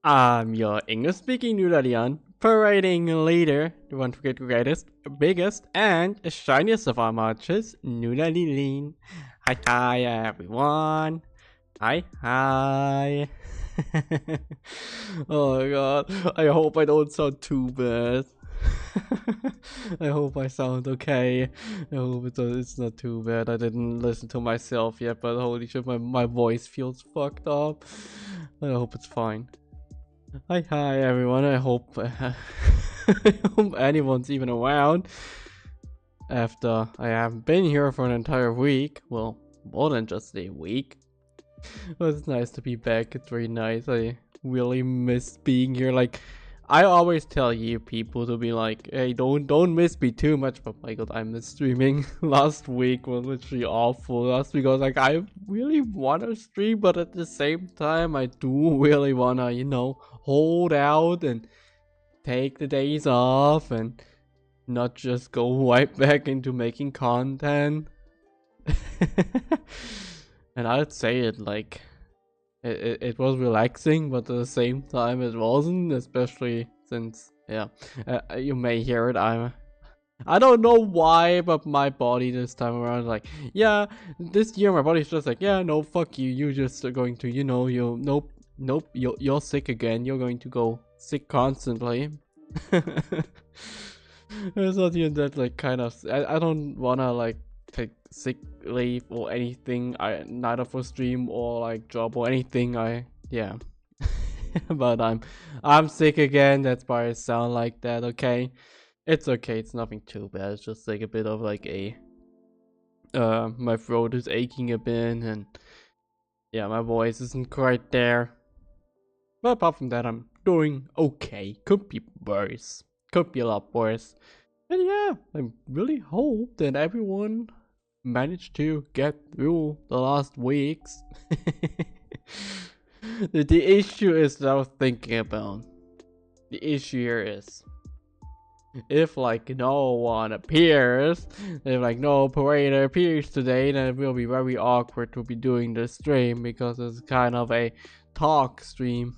I'm your English-speaking Nuraririn, parading leader, the one to get the greatest, biggest, and shiniest of our marches, Nuraririn. Hi everyone. Hi. Oh my god, I hope I don't sound too bad. I hope I sound okay. I hope it's not too bad. I didn't listen to myself yet, but holy shit, my voice feels fucked up. I hope it's fine. Hi everyone, I hope anyone's even around after I haven't been here for an entire week. Well, more than just a week. But it's nice to be back. It's very nice. I really miss being here. Like, I always tell you people to be like, hey, don't miss me too much. But my god, I missed streaming. Last week was literally awful. Last week I was like, I really wanna stream, but at the same time I do really wanna, hold out and take the days off and not just go right back into making content. And I'd say it like it was relaxing, but at the same time it wasn't, especially since you may hear it, I don't know why, but my body this time around, like, yeah, this year my body's just like, yeah, no, fuck you, you just are going to, nope, you're sick again, you're going to go sick constantly. It's not even that, like, kind of, I don't wanna, like, take sick leave or anything, neither for stream or, like, job or anything, yeah. But I'm sick again, that's why I sound like that, okay? It's okay, it's nothing too bad, it's just, like, a bit of, like, my throat is aching a bit, and, yeah, my voice isn't quite there. But apart from that, I'm doing okay. Could be worse. Could be a lot worse. And yeah, I really hope that everyone managed to get through the last weeks. The issue is that I was thinking about. The issue here is, if like no one appears, if like no ᴂᵃဍሔር appears today, then it will be very awkward to be doing the stream because it's kind of a talk stream.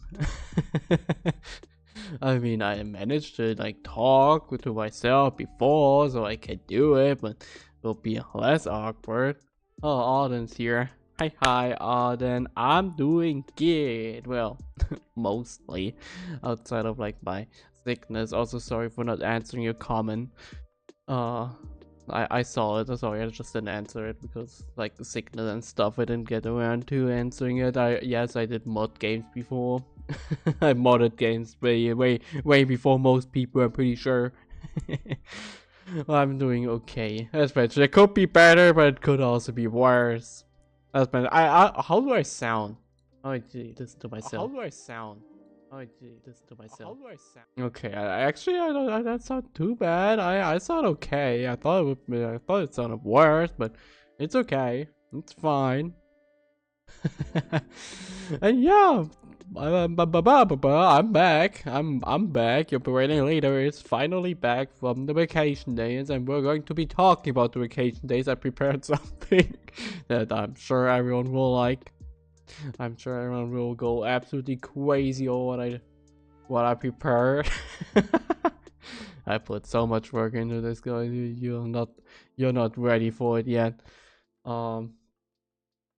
I mean, I managed to like talk to myself before, so I can do it, but it'll be less awkward. Oh, Auden's here. Hi, then I'm doing good. Well, mostly, outside of like my sickness. Also, sorry for not answering your comment. I saw it. Sorry, I just didn't answer it because like the sickness and stuff. I didn't get around to answering it. Yes, I did mod games before. I modded games way before most people. I'm pretty sure. Well, I'm doing okay. As mentioned, it could be better, but it could also be worse. As mentioned, how do I sound? Oh, gee, listen to myself. How do I sound? Oh, gee, listen to myself. How do I sound? Okay, I don't. That's not too bad. I sound okay. I thought it sounded worse, but it's okay. It's fine. And yeah, I'm back. I'm back. Your parading leader is finally back from the vacation days, and we're going to be talking about the vacation days. I prepared something that I'm sure everyone will like. I'm sure everyone will go absolutely crazy over what I prepared. I put so much work into this, guys. You're not ready for it yet. Wait,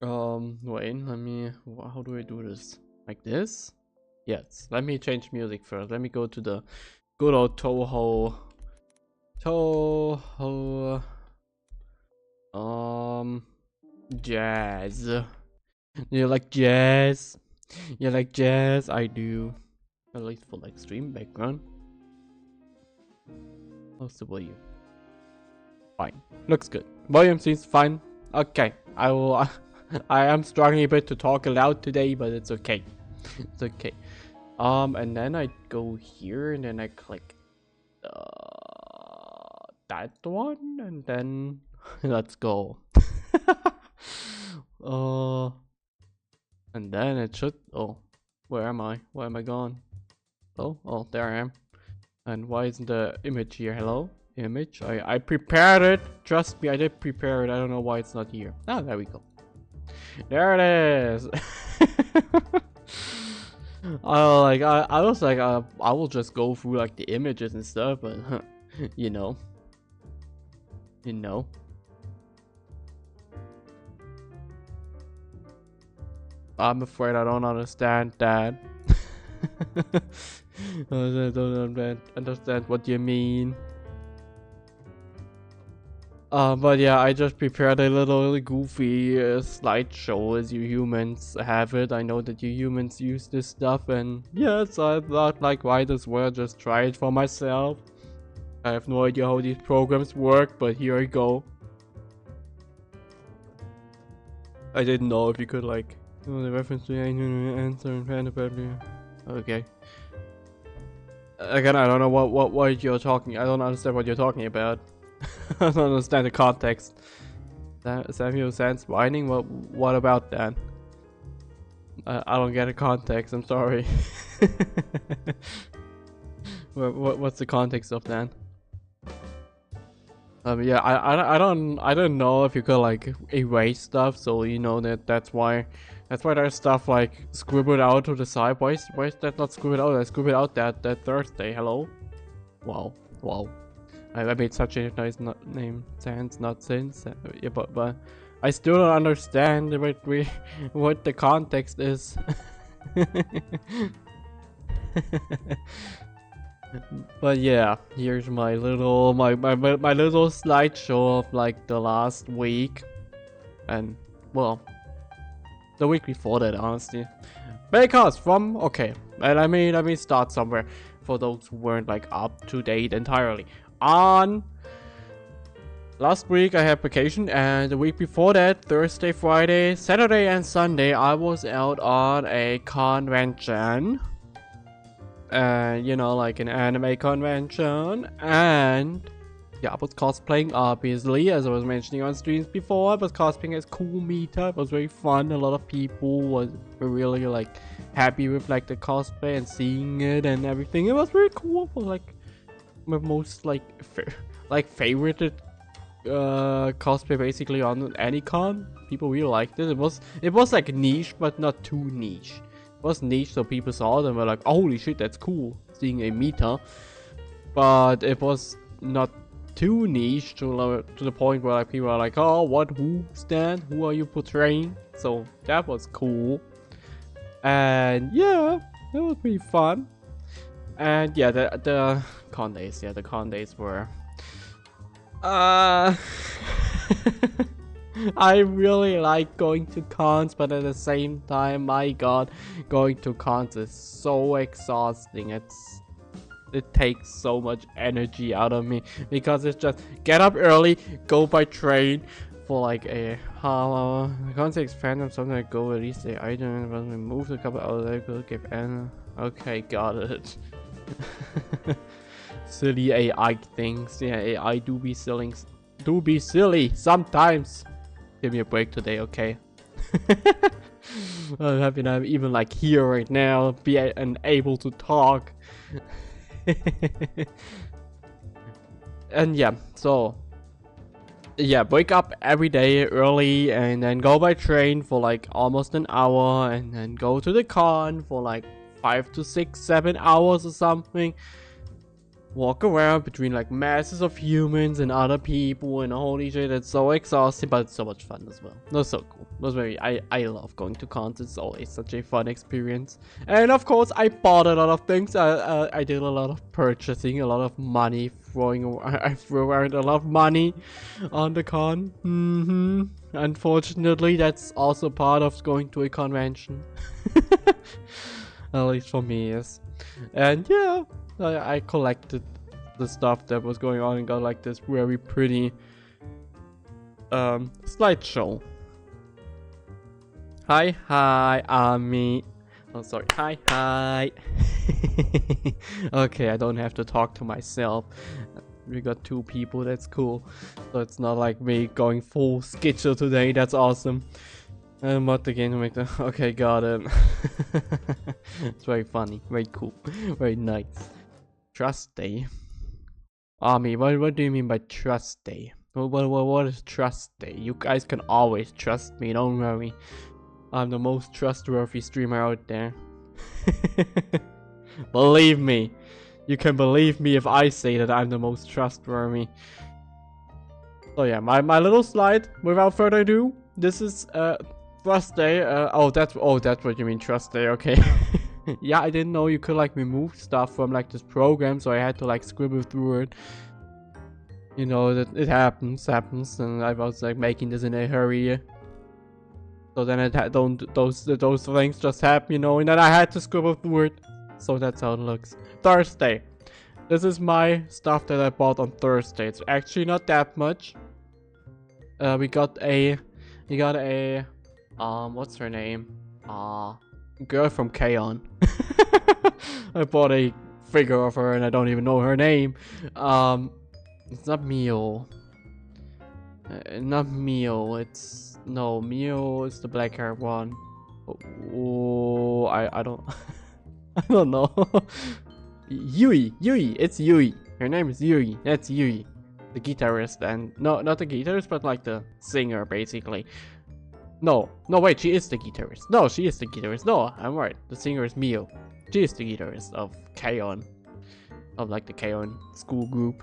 how do I do this? Like this? Yes, let me change music first. Let me go to the good old Toho, jazz. You like jazz? You like jazz? I do. At least for like stream background. How's the volume? Fine. Looks good. Volume seems fine. Okay. I will. I am struggling a bit to talk aloud today, but it's okay. It's okay. And then I go here and then I click that one and then let's go. And then it should. Oh, where am I? Where am I gone? Oh, there I am. And why isn't the image here? Hello? Image? I prepared it. Trust me, I did prepare it. I don't know why it's not here. Ah, there we go. There it is. I was like, I will just go through like the images and stuff, but you know. I'm afraid I don't understand that. I don't understand what you mean. But yeah, I just prepared a little goofy slideshow as you humans have it. I know that you humans use this stuff, and yes, I thought like, might as well just try it for myself. I have no idea how these programs work, but here I go. I didn't know if you could like the reference to answer and ᵃᵃᵃᵈ. Okay. Again, I don't know what you're talking. I don't understand what you're talking about. I don't understand the context. Samuel Sands whining. What about that? I don't get the context. I'm sorry. What's the context of that? Yeah, I don't know if you could like erase stuff. So you know that's why there's stuff like scribbled out to the side. Why is that not scribbled out? I scribbled out that Thursday. Hello. Wow. I made such a nice name. Sans, not since. Yeah, but I still don't understand what the context is. But yeah, here's my little slideshow of like the last week, and well, the week before that, honestly. Because okay, let me start somewhere for those who weren't like up to date entirely. On last week I had vacation, and the week before that, Thursday, Friday, Saturday and Sunday, I was out on a convention. You know, like an anime convention, and yeah, I was cosplaying, obviously, as I was mentioning on streams before. I was cosplaying as ᵃᵃᵃᵈ. It was very were a lot of people were really like happy with like the cosplay and seeing it and everything. It was very cool. It was like my most like favorited cosplay basically on any con. People really liked it. It was like niche, but not too niche. It was niche, so people saw it and were like, holy shit, that's cool, seeing a meter. But it was not too niche to the point where like people are like, oh, who's that? Who are you portraying? So that was cool. And yeah, that was pretty fun. And yeah, the con days, the con days were I really like going to cons, but at the same time, my god, going to cons is so exhausting. It takes so much energy out of me, because it's just get up early, go by train for like a half hour. I can't say expand them, something like go at least the item, but we moved a couple hours ago, give Anna. Okay, got it. Silly AI things. Yeah, AI do be silly sometimes. Give me a break today, okay? I'm happy that I'm even like here right now, and able to talk. And yeah, so yeah, wake up every day early and then go by train for like almost an hour, and then go to the con for like 5 to 6, 7 hours or something. Walk around between like masses of humans and other people, and holy shit, it's so exhausting, but it's so much fun as well. That's so cool. That's I love going to cons. It's always such a fun experience. And of course, I bought a lot of things. I did a lot of purchasing, a lot of money I threw around a lot of money on the con. Unfortunately, that's also part of going to a convention. At least for me, yes. And yeah, I collected the stuff that was going on and got like this very pretty slideshow. Hi, Ami. Oh, sorry. Hi. Okay, I don't have to talk to myself. We got 2 people, that's cool. So it's not like me going full skitcher today, that's awesome. And mod again to make the... Okay, got it. It's very funny, very cool, very nice. Trust day. Ami, what do you mean by trust day? What is trust day? You guys can always trust me, don't worry. I'm the most trustworthy streamer out there. Believe me. You can believe me if I say that I'm the most trustworthy. So yeah, my little slide, without further ado, this is trust day. That's what you mean, trust day, okay. Yeah, I didn't know you could like remove stuff from like this program, so I had to like scribble through it. You know, that it happens, and I was like making this in a hurry. So then those things just happen, you know, and then I had to scribble through it. So that's how it looks. Thursday. This is my stuff that I bought on Thursday. It's actually not that much. We got a what's her name? Girl from K-On! I bought a figure of her and I don't even know her name. It's not Mio. Not Mio. Mio is the black hair one. Oh, I don't I don't know. Yui, it's Yui. Her name is Yui. That's Yui, the guitarist, and no, not the guitarist, but like the singer, basically. No, wait, she is the guitarist. No, she is the guitarist. No, I'm right. The singer is Mio. She is the guitarist of K-On! Of like the K-On! School group.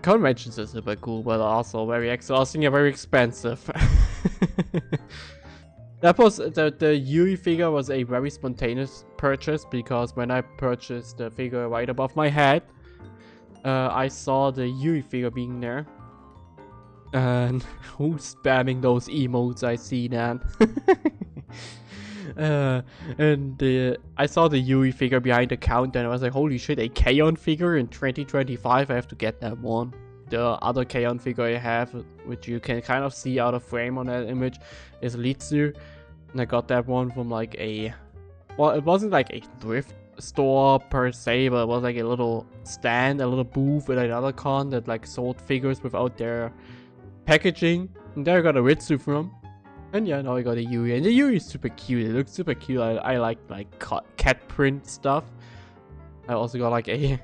Conventions are super cool, but also very exhausting and very expensive. That was the Yui figure was a very spontaneous purchase, because when I purchased the figure right above my head, I saw the Yui figure being there. And who's spamming those emotes? I see that. I saw the Yui figure behind the counter and I was like, holy shit, a K-On! Figure in 2025, I have to get that one. The other K-On! Figure I have, which you can kind of see out of frame on that image, is ᵃᵒ. And I got that one from like a... Well, it wasn't like a thrift store per se, but it was like a little stand, a little booth at another con that like sold figures without their packaging. And there I got a ᵃᵒ from. And yeah, now I got a Yui, and the Yui is super cute. It looks super cute. I like cat print stuff. I also got like a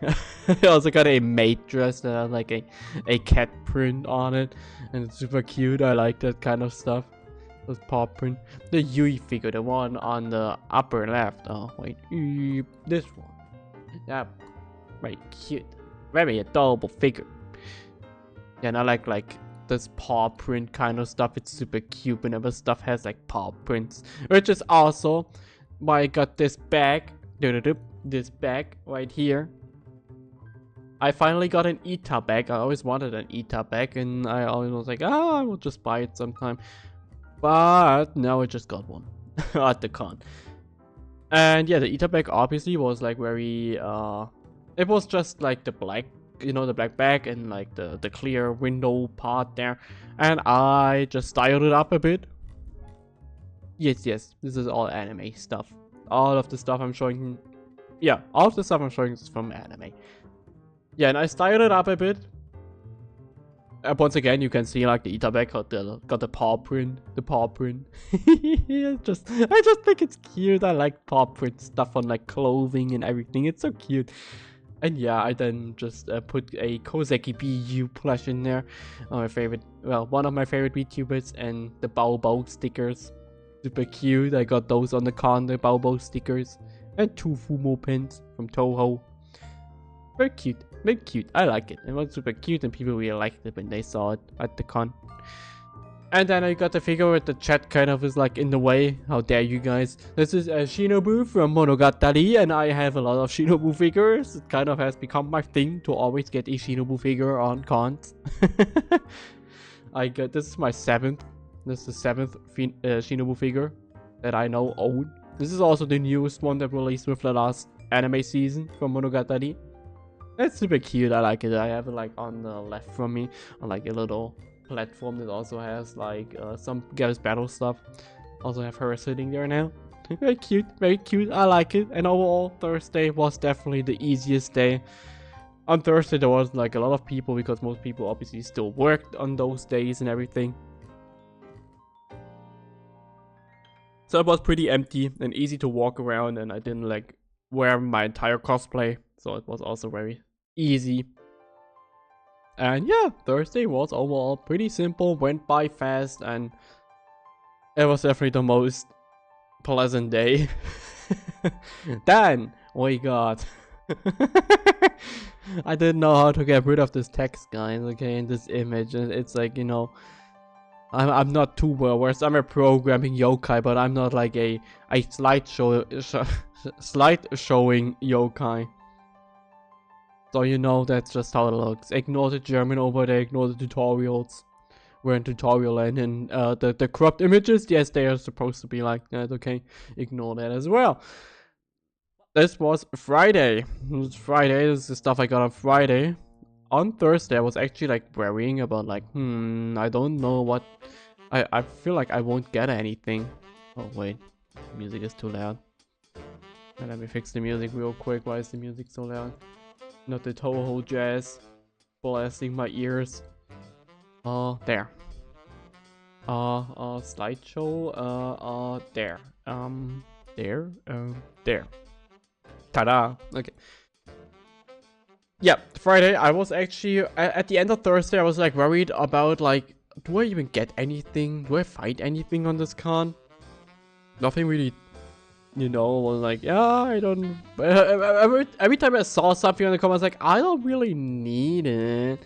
I also got a maid dress that has like a cat print on it, and it's super cute. I like that kind of stuff. Those paw print. The Yui figure, the one on the upper left. Oh wait, this one. Yeah, very cute, very adorable figure. Yeah, and I like this paw print kind of stuff. It's super cute whenever stuff has like paw prints, which is also why I got this bag. This bag right here. I finally got an ᵃᵃ bag. I always wanted an ᵃᵃ bag, and I always was like, I will just buy it sometime. But now I just got one at the con. And yeah, the ᵃᵃ bag obviously was like very it was just like the black, you know, the black bag and like the clear window part there, and I just styled it up a bit. Yes, this is all anime stuff. All of the stuff I'm showing, yeah, all of the stuff I'm showing is from anime. Yeah, and I styled it up a bit. Once again, you can see like the ᵃᵃ bag got the paw print, I just think it's cute. I like paw print stuff on like clothing and everything. It's so cute. And yeah, I then just put a ᵂᵃᵃᵃᵈ plush in there. My favorite, well, one of my favorite VTubers, and the ᵃᵃ stickers. Super cute. I got those on the con, the ᵃᵃ stickers, and 2 Fumo pins from Toho. Very cute, very cute. I like it. It was super cute, and people really liked it when they saw it at the con. And then I got the figure with the chat kind of is like in the way. How dare you guys? This is a Shinobu from Monogatari, and I have a lot of Shinobu figures. It kind of has become my thing to always get a Shinobu figure on cons. This is my 7th. This is the 7th Shinobu figure that I know own. This is also the newest one that released with the last anime season from Monogatari. It's super cute. I like it. I have it like on the left from me on like a little platform that also has like some Girls Battle stuff. Also have her sitting there now. Very cute, very cute. I like it. And overall, Thursday was definitely the easiest day. On Thursday there was like a lot of people because most people obviously still worked on those days and everything. So it was pretty empty and easy to walk around, and I didn't like wear my entire cosplay, so it was also very easy. And yeah, Thursday was overall pretty simple, went by fast, and it was definitely the most pleasant day. Then we got I didn't know how to get rid of this text, guys, okay, in this image. It's like, you know, I'm not too well versed. I'm a programming yokai, but I'm not like a slide showing yokai. So you know, that's just how it looks. Ignore the German over there, ignore the tutorials. We're in tutorial land, and the cropped images, yes, they are supposed to be like that, okay? Ignore that as well. This was Friday. This is the stuff I got on Friday. On Thursday, I was actually like worrying about like, I don't know what. I feel like I won't get anything. Oh wait, the music is too loud. Let me fix the music real quick. Why is the music so loud? Not the Toho jazz blasting my ears. There. Slideshow. There. There. Ta-da. Okay. Yeah, Friday, I was actually, at the end of Thursday, I was like worried about like, do I even get anything? Do I find anything on this con? Nothing really, you know, was like, yeah, I don't, every time I saw something on the comments, like, I don't really need it.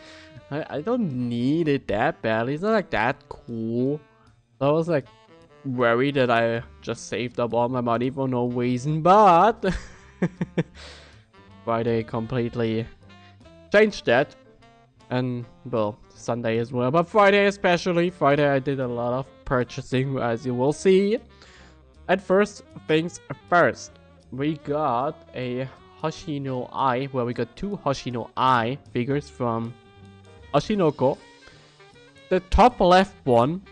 I don't need it that badly. It's not like that cool. So I was like worried that I just saved up all my money for no reason, but Friday completely changed that. And well, Sunday as well, but Friday especially. Friday I did a lot of purchasing, as you will see. At first things first, we got a Hoshino Ai, well, we got 2 Hoshino Ai figures from Oshinoko. The top left one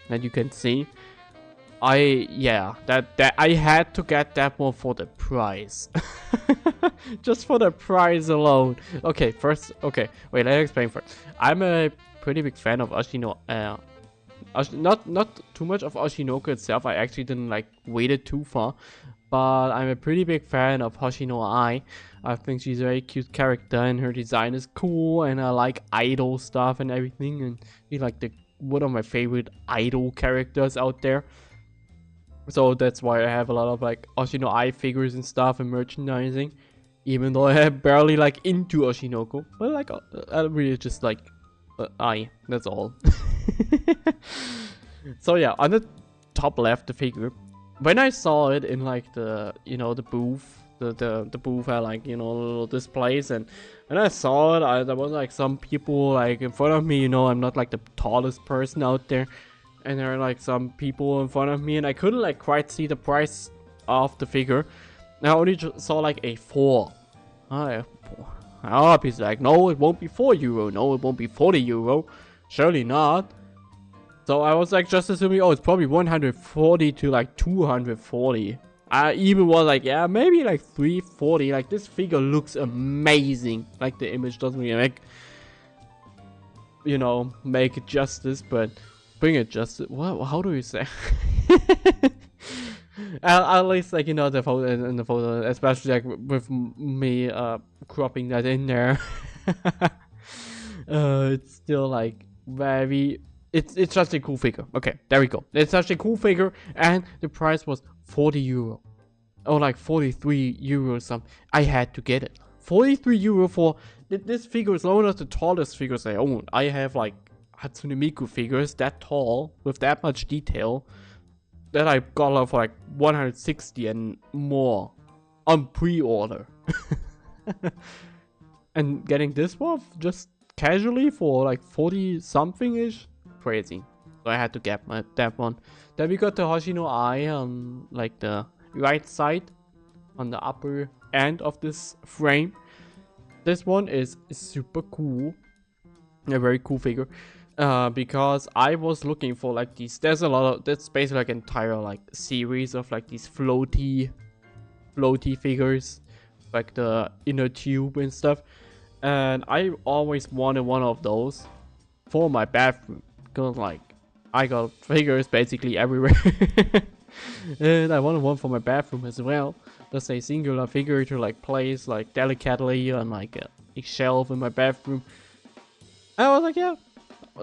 that you can see, I had to get that one for the price. Just for the price alone. Okay, first, okay, wait, let me explain first. I'm a pretty big fan of Oshino, not too much of Oshinoko itself. I actually didn't like wait it too far, but I'm a pretty big fan of Hoshino Ai. I think she's a very cute character, and her design is cool, and I like idol stuff and everything, and she's like one of my favorite idol characters out there. So that's why I have a lot of like Oshino Ai figures and stuff and merchandising, even though I am barely like into Oshinoko. But like I really just like That's all. So yeah, on the top left, the figure. When I saw it in like the the booth, the booth had like little displays, and when I saw it, there was like some people like in front of me. I'm not like the tallest person out there, and there are like some people in front of me, and I couldn't like quite see the price of the figure. I only saw like a 4. He's like, no, it won't be €4. No, it won't be €40. Surely not. So I was like just assuming, oh, it's probably 140 to like 240. I even was like, yeah, maybe like 340. Like, this figure looks amazing. Like, the image doesn't really make it justice, but bring it justice. What? How do you say? At least, like, the photo in the photo, especially like with me cropping that in there. It's still like very. It's just a cool figure. Okay, there we go. It's such a cool figure, and the price was €40, or like €43 something. I had to get it. €43 for this figure is one of the tallest figures I own. I have like ᵂᵉቬᵜᵒᵐᵉ figures that tall with that much detail that I got for like 160 and more on pre-order. And getting this one just casually for like 40 something ish. Crazy. So I had to get that one. Then we got the Hoshino Eye on like the right side, on the upper end of this frame. This one is super cool. A very cool figure. Because I was looking for like these. There's a lot of. That's basically like an entire like series of like these floaty figures, like the inner tube and stuff. And I always wanted one of those for my bathroom. Because like I got figures basically everywhere. And I wanted one for my bathroom as well. Just a singular figure to like place like delicately on like a shelf in my bathroom. And I was like, yeah,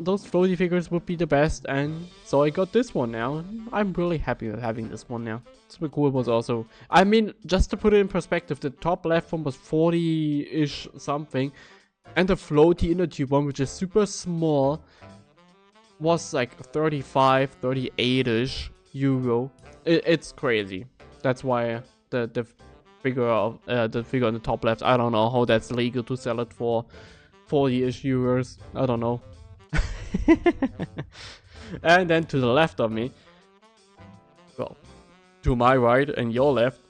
those floaty figures would be the best. And so I got this one now. I'm really happy with having this one now. Super cool. It was also, I mean, just to put it in perspective, the top left one was 40-ish something. And the floaty inner tube one, which is super small, was like 35, 38-ish euro. It's crazy. That's why the figure of the figure on the top left, I don't know how that's legal to sell it for 40-ish euros. I don't know. And then to the left of me, well, to my right and your left,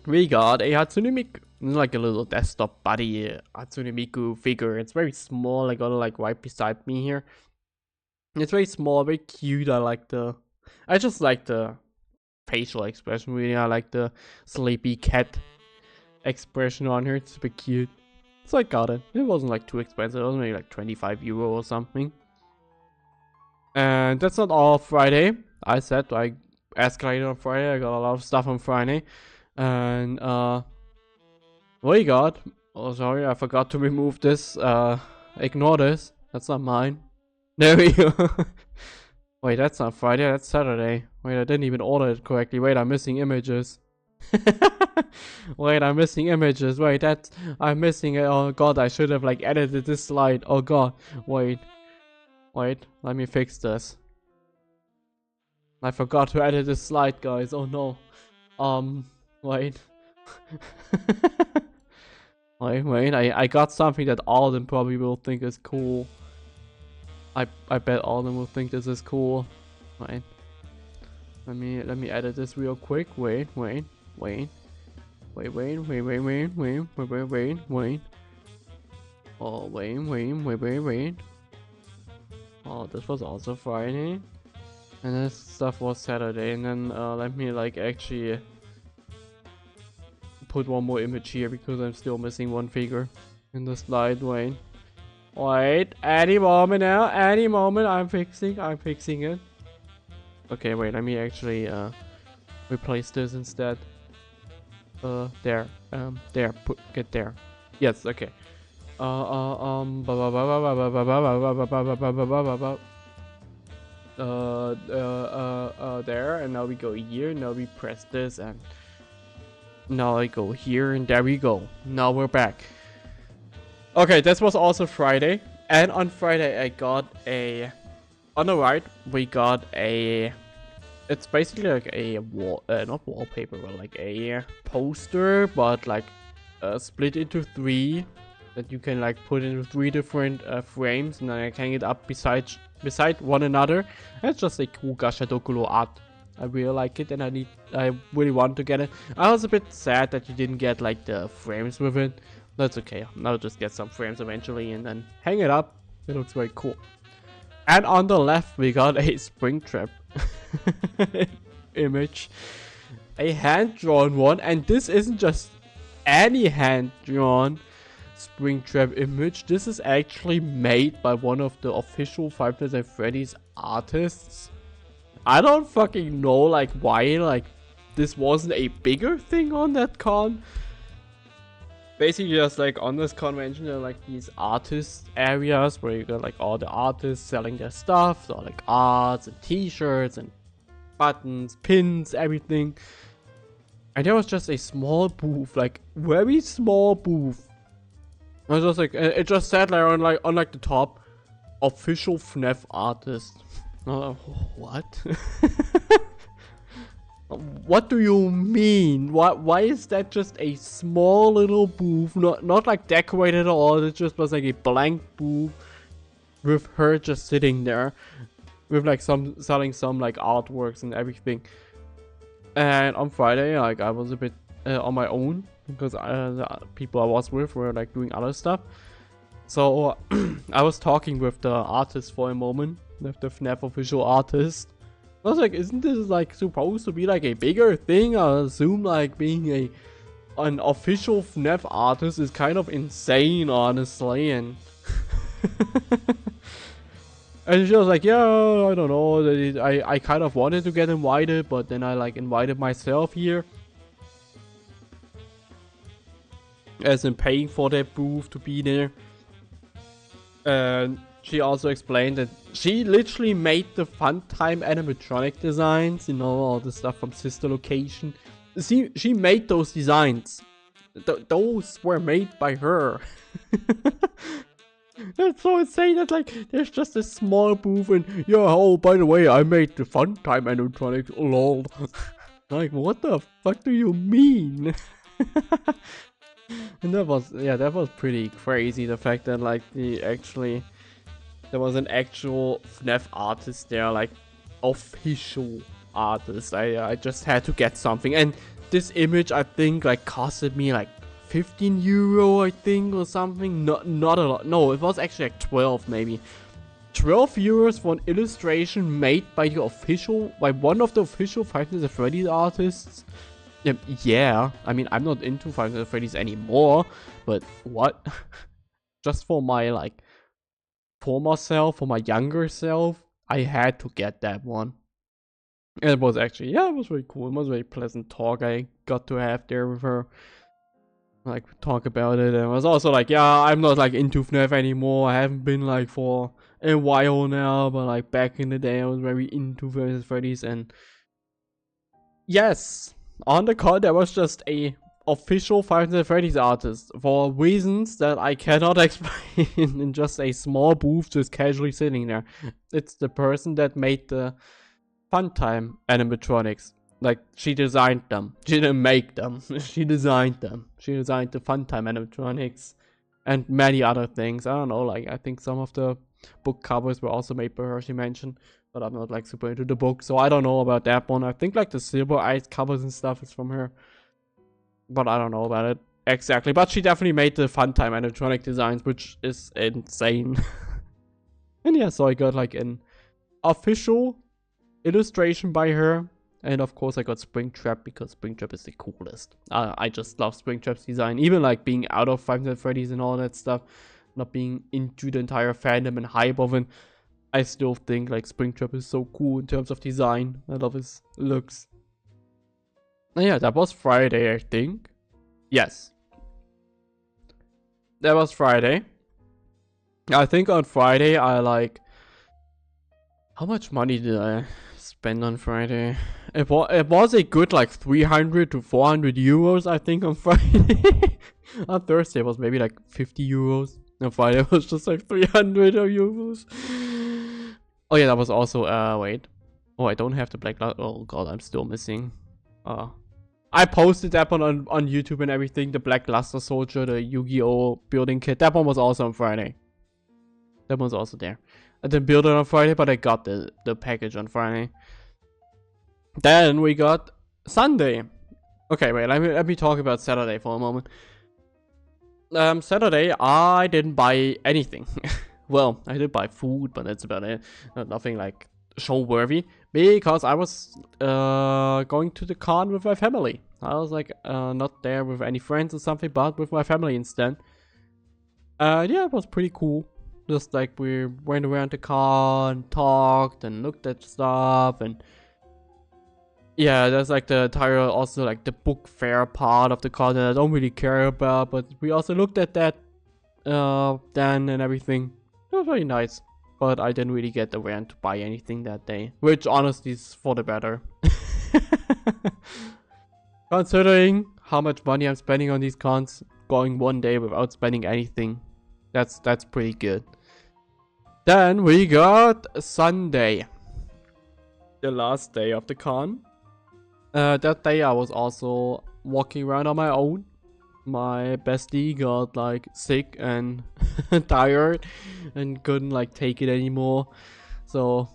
we got a ᵂᵉቬᵜᵒ, like a little desktop buddy ᵂᵉቬᵜᵒ figure. It's very small. I got it like right beside me here. It's very small, very cute. I just like the facial expression, really. I like the sleepy cat expression on here. It's super cute. So I got it. It wasn't like too expensive. It was maybe like €25 or something. And that's not all Friday. I said I escalated on Friday. I got a lot of stuff on Friday. And what you got? Oh, sorry, I forgot to remove this. Ignore this. That's not mine. There we go. Wait, that's not Friday, that's Saturday. Wait, I didn't even order it correctly. Wait, I'm missing images. Wait, I'm missing images. Wait, I'm missing it. Oh god, I should have like edited this slide. Oh god. Wait, let me fix this. I forgot to edit this slide, guys. Oh no. Wait. wait, I got something that all of them probably will think is cool. I bet all of them will think this is cool. Wait. Let me edit this real quick. Wait. Oh, wait. Oh, this was also Friday. And this stuff was Saturday. And then let me like actually put one more image here because I'm still missing one figure in the slide. Wait, any moment now, any moment. I'm fixing it. Okay, wait, let me actually replace this instead. There, get there. Yes, okay. There, and now we go here. Now we press this, and now I go here, and there we go. Now we're back. Okay, this was also Friday. And on Friday I got a, on the right we got a, it's basically like a wall, not wallpaper, but like a poster, but like split into 3 that you can like put into 3 different frames, and then I hang it up beside one another. And it's just a cool Gashadokuro art. I really like it, and I really want to get it. I was a bit sad that you didn't get like the frames with it. That's okay. I'll just get some frames eventually and then hang it up. It looks very cool. And on the left we got a Springtrap image, a hand-drawn one, and this isn't just any hand-drawn Springtrap image. This is actually made by one of the official Five Nights at Freddy's artists. I don't fucking know like why like this wasn't a bigger thing on that con. Basically, just like on this convention, there are like these artist areas where you got like all the artists selling their stuff, so like arts and t-shirts and buttons, pins, everything. And there was just a small booth, like very small booth. I was just like, it just said like on like the top, official FNAF artist. What? What do you mean? Why is that just a small little booth? Not like decorated at all. It just was like a blank booth with her just sitting there, with like selling some like artworks and everything. And on Friday, like I was a bit on my own because the people I was with were like doing other stuff. So I was talking with the artist for a moment, with the FNAF official artist. I was like, isn't this like supposed to be like a bigger thing? I assume like being an official FNAF artist is kind of insane, honestly. And and she was like, yeah, I don't know. I kind of wanted to get invited, but then I like invited myself here, as in paying for that booth to be there. And she also explained that she literally made the Funtime animatronic designs, you know, all the stuff from Sister Location. She made those designs. Those were made by her. That's so insane that like there's just a small booth and yeah, oh by the way, I made the Funtime animatronic. Lol. Like what the fuck do you mean? And that was pretty crazy. The fact that like there was an actual FNAF artist there, like official artist. I just had to get something, and this image I think like costed me like 15 euro, I think, or something. Not a lot. No, it was actually like 12 maybe. 12 euros for an illustration made by one of the official Five Nights at Freddy's artists. Yeah, I mean I'm not into Five Nights at Freddy's anymore, but what? Just for my like former self, for my younger self, I had to get that one. And it was actually, yeah, it was very cool. It was a very pleasant talk I got to have there with her. Like, talk about it. And I was also like, yeah, I'm not like into FNAF anymore. I haven't been like for a while now, but like back in the day I was very into Five Nights at Freddy's. And yes, on the con there was just a official Five Nights at Freddy's artist for reasons that I cannot explain in just a small booth just casually sitting there. It's the person that made the Funtime animatronics. Like, she designed them. She didn't make them. She designed them. She designed the Funtime animatronics and many other things. I don't know, like, I think some of the book covers were also made by her, she mentioned. But I'm not, like, super into the book, so I don't know about that one. I think, like, the Silver Eyes covers and stuff is from her. But I don't know about it exactly. But she definitely made the Funtime animatronic designs, which is insane. And yeah, so I got, like, an official illustration by her. And of course I got Springtrap because Springtrap is the coolest. I just love Springtrap's design. Even like being out of Five Nights at Freddy's and all that stuff, not being into the entire fandom and hype of it, I still think like Springtrap is so cool in terms of design. I love his looks. And yeah, that was Friday, I think. Yes. That was Friday. I think on Friday I like... How much money did I spend on Friday? It was a good like 300 to 400 euros, I think, on Friday. On Thursday it was maybe like 50 euros. On Friday it was just like 300 euros. Oh yeah, that was also, wait. Oh, I don't have the black luster. Oh god, I'm still missing. I posted that one on YouTube and everything. The Black Luster Soldier, the Yu-Gi-Oh! Building kit. That one was also on Friday. That one's also there. I didn't build it on Friday, but I got the package on Friday. Then we got Sunday. Okay, wait, let me talk about Saturday for a moment. Saturday, I didn't buy anything. Well, I did buy food, but that's about it. Nothing like show-worthy. Because I was going to the con with my family. I was like not there with any friends or something, but with my family instead. Yeah, it was pretty cool. Just like we went around the con, talked and looked at stuff, and yeah, there's like the entire also like the book fair part of the con that I don't really care about, but we also looked at that then and everything. It was very nice, but I didn't really get around to buy anything that day, which honestly is for the better. Considering how much money I'm spending on these cons, going one day without spending anything, that's pretty good. Then we got Sunday, the last day of the con. That day I was also walking around on my own. My bestie got like sick and tired and couldn't like take it anymore, so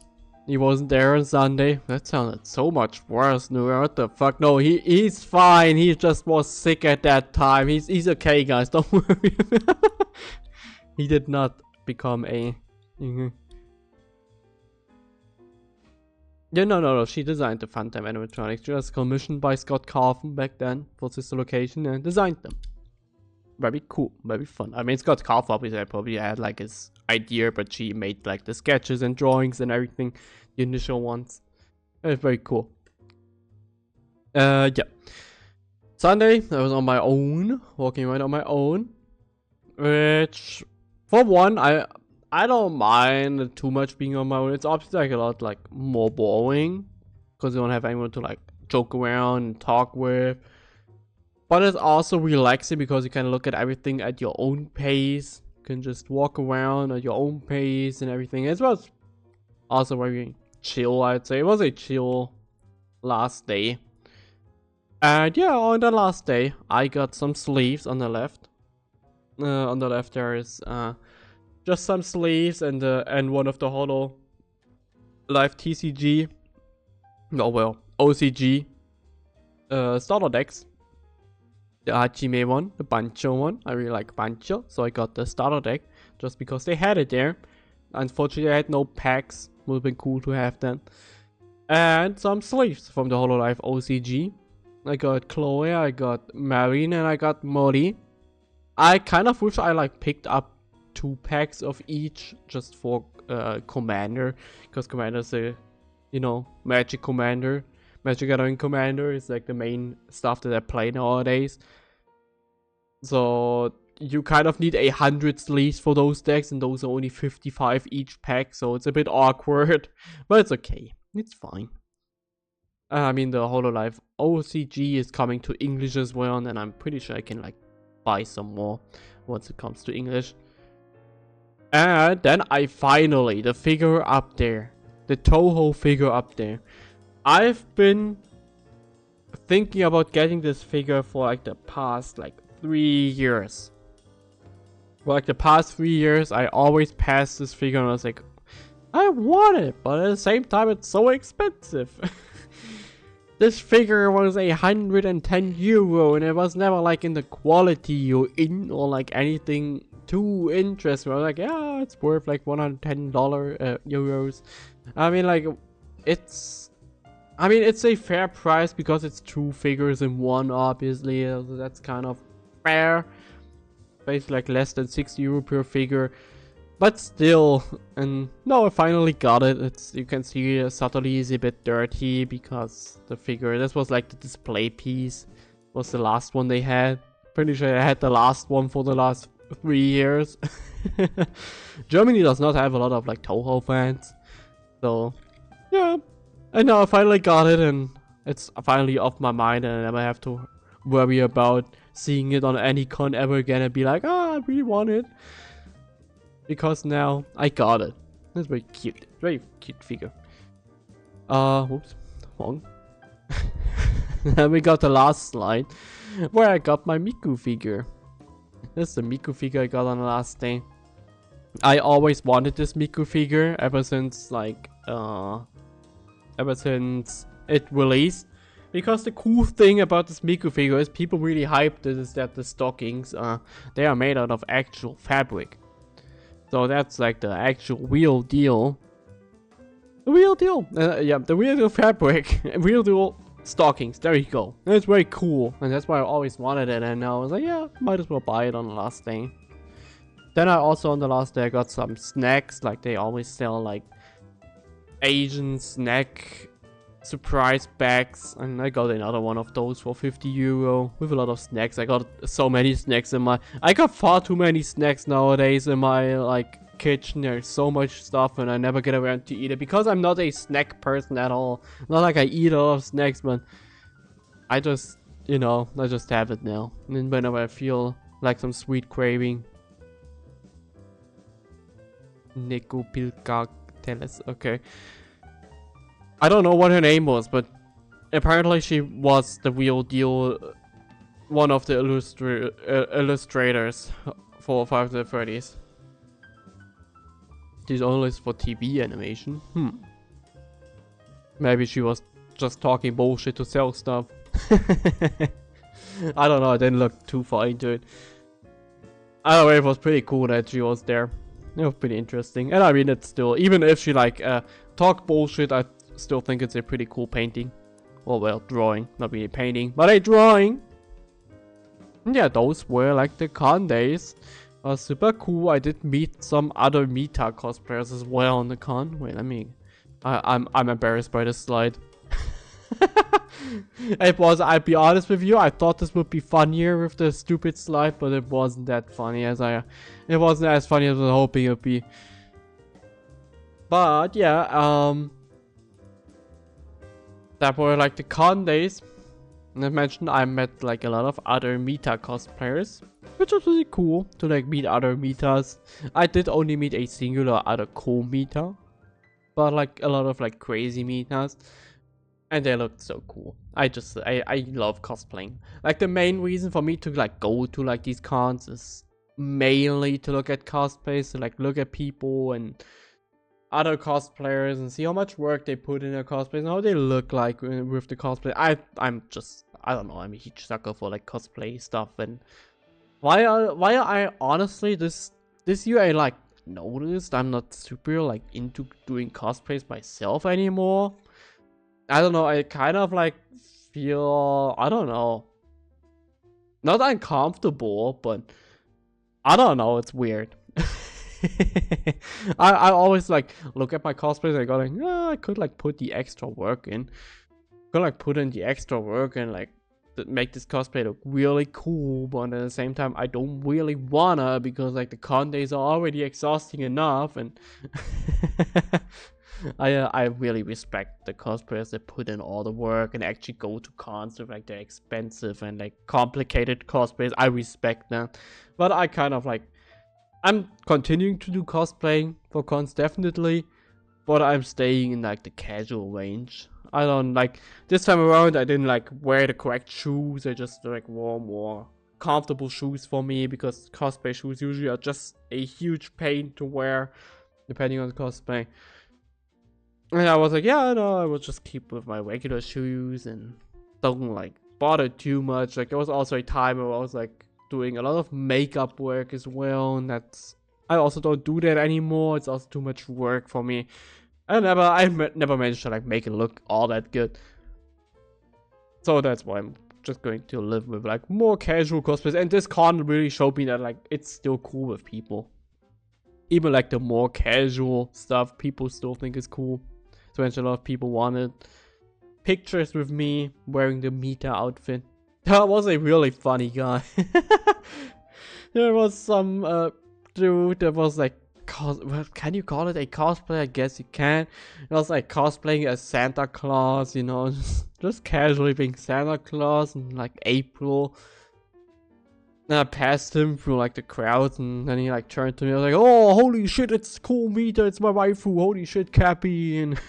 he wasn't there on Sunday. That sounded so much worse, Nura. What the fuck? No, he's fine. He just was sick at that time. He's okay, guys. Don't worry. He did not become a. Yeah, no. She designed the Funtime animatronics. She was commissioned by ᴃᵃቬᵜᵒᵐᵉ back then for Sister Location and designed them. Very cool, very fun. I mean, ᴃᵃቬᵜᵒᵒ obviously probably had like his idea, but she made like the sketches and drawings and everything, the initial ones. It was very cool. Yeah. Sunday, I was on my own, walking around on my own, which, for one, I don't mind too much being on my own. It's obviously like a lot like more boring because you don't have anyone to like joke around and talk with. But it's also relaxing because you can look at everything at your own pace. You can just walk around at your own pace and everything. It was also very chill, I'd say. It was a chill last day. And yeah, on the last day, I got some sleeves on the left. On the left there is just some sleeves and one of the Holo Live TCG. Oh well, OCG starter decks. The Hajime one, the Bancho one. I really like Bancho, so I got the starter deck just because they had it there. Unfortunately, I had no packs. Would have been cool to have them. And some sleeves from the Hololive OCG. I got Chloe, I got Marine, and I got Mori. I kind of wish I like picked up 2 packs of each just for Commander, because Commander is a, you know, Magic Commander. Magic Gathering Commander is like the main stuff that I play nowadays. So you kind of need 100 sleeves for those decks, and those are only 55 each pack, so it's a bit awkward, but it's okay. It's fine. I mean, the Hololive OCG is coming to English as well, and I'm pretty sure I can like buy some more once it comes to English. And then I finally, the figure up there, the Toho figure up there. I've been thinking about getting this figure for like the past like 3 years. For like the past 3 years, I always passed this figure and I was like, I want it, but at the same time it's so expensive. This figure was 110 euro and it was never like in the quality or like anything too interesting. I was like, yeah, it's worth like $110 euros. I mean, like, it's a fair price because it's 2 figures in one, obviously. So that's kind of fair. Basically like less than 60 euro per figure. But still, and no, I finally got it. You can see subtly is a bit dirty because the figure, this was like the display piece, was the last one they had. Pretty sure I had the last one for the last 3 years. Germany does not have a lot of like Toho fans, so yeah. And now I finally got it, and it's finally off my mind, and I never have to worry about seeing it on any con ever again and be like, I really want it. because now I got it. That's very cute figure. Whoops, wrong. Then we got the last slide, where I got my Miku figure. This is the Miku figure I got on the last day. I always wanted this Miku figure ever since it released. Because the cool thing about this Miku figure is people really hyped it is that the stockings they are made out of actual fabric. So that's like the actual real deal. The real deal. Yeah, the real deal fabric. Real deal stockings. There you go. It's very cool. And that's why I always wanted it. And now I was like, yeah, might as well buy it on the last day. Then I also on the last day I got some snacks. Like they always sell like Asian snack surprise bags, and I got another one of those for 50 euro with a lot of snacks. I got so many snacks in my I got far too many snacks nowadays in my like kitchen. There's so much stuff and I never get around to eat it because I'm not a snack person at all. Not like I eat a lot of snacks, but I just, you know, I just have it now. And then whenever I feel like some sweet craving. ᵂᵃጴᵃᵃᵈᵉ, okay. I don't know what her name was, but apparently she was the real deal, one of the illustrators for Five Nights at Freddy's. She's only for TV animation. Maybe she was just talking bullshit to sell stuff. I don't know, I didn't look too far into it. Either way, it was pretty cool that she was there. It was pretty interesting. And I mean, it's still, even if she like talked bullshit, I still think it's a pretty cool painting. Well, drawing. Not really painting, but a drawing. And yeah, those were like the con days. Super cool. I did meet some other Meta cosplayers as well on the con. Wait, let me... I'm embarrassed by this slide. It was, I'll be honest with you, I thought this would be funnier with the stupid slide, but it wasn't that funny as it wasn't as funny as I was hoping it would be. But yeah, that were like the con days. And I mentioned I met like a lot of other Meta cosplayers, which was really cool to like meet other Metas. I did only meet a singular other cool Meta, but like a lot of like crazy Metas. And they looked so cool. I love cosplaying. Like the main reason for me to like go to like these cons is mainly to look at cosplays, to like look at people and other cosplayers and see how much work they put in their cosplays and how they look like with the cosplay. I don't know, I'm a huge sucker for like cosplay stuff. And why I honestly this year I like noticed I'm not super like into doing cosplays myself anymore. I don't know, I kind of like feel, I don't know, not uncomfortable, but I don't know, it's weird. I always like look at my cosplays and I go like, oh, I could like put the extra work in. Could like put in the extra work and like make this cosplay look really cool, but at the same time I don't really wanna because like the con days are already exhausting enough. And I really respect the cosplayers that put in all the work and actually go to cons with like their expensive and like complicated cosplays. I respect that, but I kind of like, I'm continuing to do cosplaying for cons definitely, but I'm staying in like the casual range. I don't like, this time around I didn't like wear the correct shoes. I just like wore more comfortable shoes for me because cosplay shoes usually are just a huge pain to wear depending on the cosplay. And I was like, yeah, no, I will just keep with my regular shoes and don't like bother too much. Like there was also a time where I was like doing a lot of makeup work as well, and I also don't do that anymore. It's also too much work for me. I never managed to like make it look all that good. So that's why I'm just going to live with like more casual cosplays. And this con really showed me that like it's still cool with people. Even like the more casual stuff, people still think is cool. So a lot of people wanted pictures with me wearing the Meta outfit. That was a really funny guy. There was some dude that was like, can you call it a cosplay? I guess you can. It was like cosplaying as Santa Claus, you know, just casually being Santa Claus in like April. And I passed him through like the crowd, and then he like turned to me. I was like, "Oh, holy shit! It's ᵂᵃᵃ. It's my waifu. Holy shit, Cappy!" And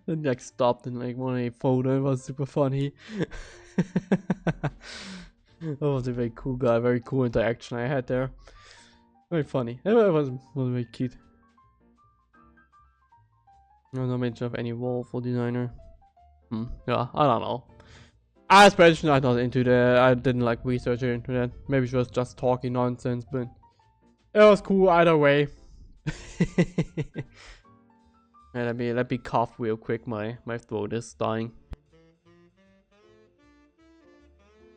then like stopped and like wanted a photo. It was super funny. That was a very cool guy. Very cool interaction I had there. Very funny. It was very cute. No mention of any wall for designer. Yeah, I don't know. As mentioned, I'm not into that. I didn't like research into that. Maybe she was just talking nonsense, but it was cool either way. And let me cough real quick. My throat is dying.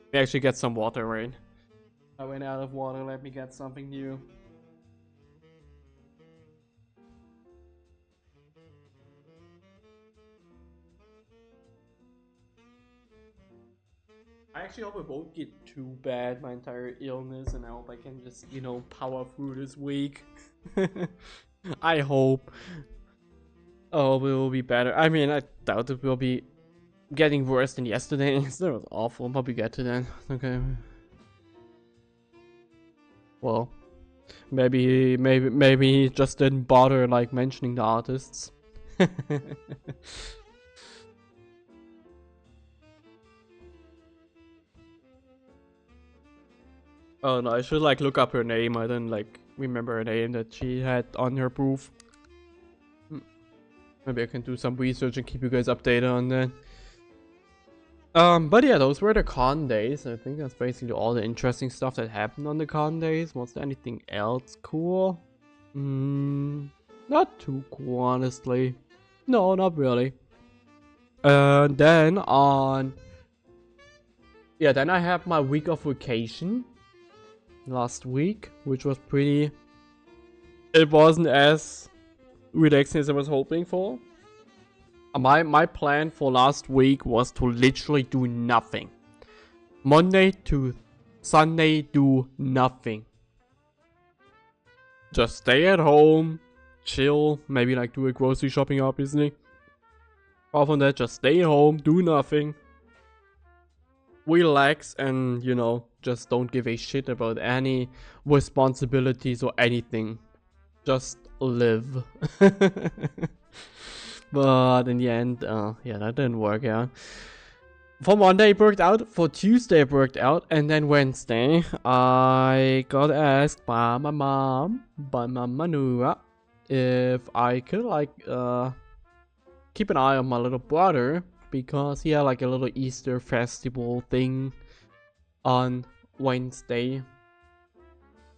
Let me actually get some water, right? I went out of water. Let me get something new. I actually hope it won't get too bad, my entire illness, and I hope I can just, you know, power through this week. I hope. Oh, it will be better. I mean, I doubt it will be getting worse than yesterday. That was awful. I'll probably get to that. Okay. Well, maybe he just didn't bother like mentioning the artists. Oh no, I should like look up her name. I didn't like remember her name that she had on her proof. Maybe I can do some research and keep you guys updated on that. But yeah, those were the con days. I think that's basically all the interesting stuff that happened on the con days. Was there anything else cool? Not too cool, honestly. No, not really. Then I have my week of vacation last week, which was pretty. It wasn't as relaxing as I was hoping for. My plan for last week was to literally do nothing. Monday to Sunday, do nothing. Just stay at home, chill, maybe like do a grocery shopping, obviously. Apart from that, just stay home, do nothing. Relax and, you know, just don't give a shit about any responsibilities or anything. Just live. But in the end, yeah, that didn't work out. For Monday it worked out, for Tuesday it worked out, and then Wednesday I got asked by my mom, by Mama Nura, if I could like keep an eye on my little brother, because he had like a little Easter festival thing on Wednesday.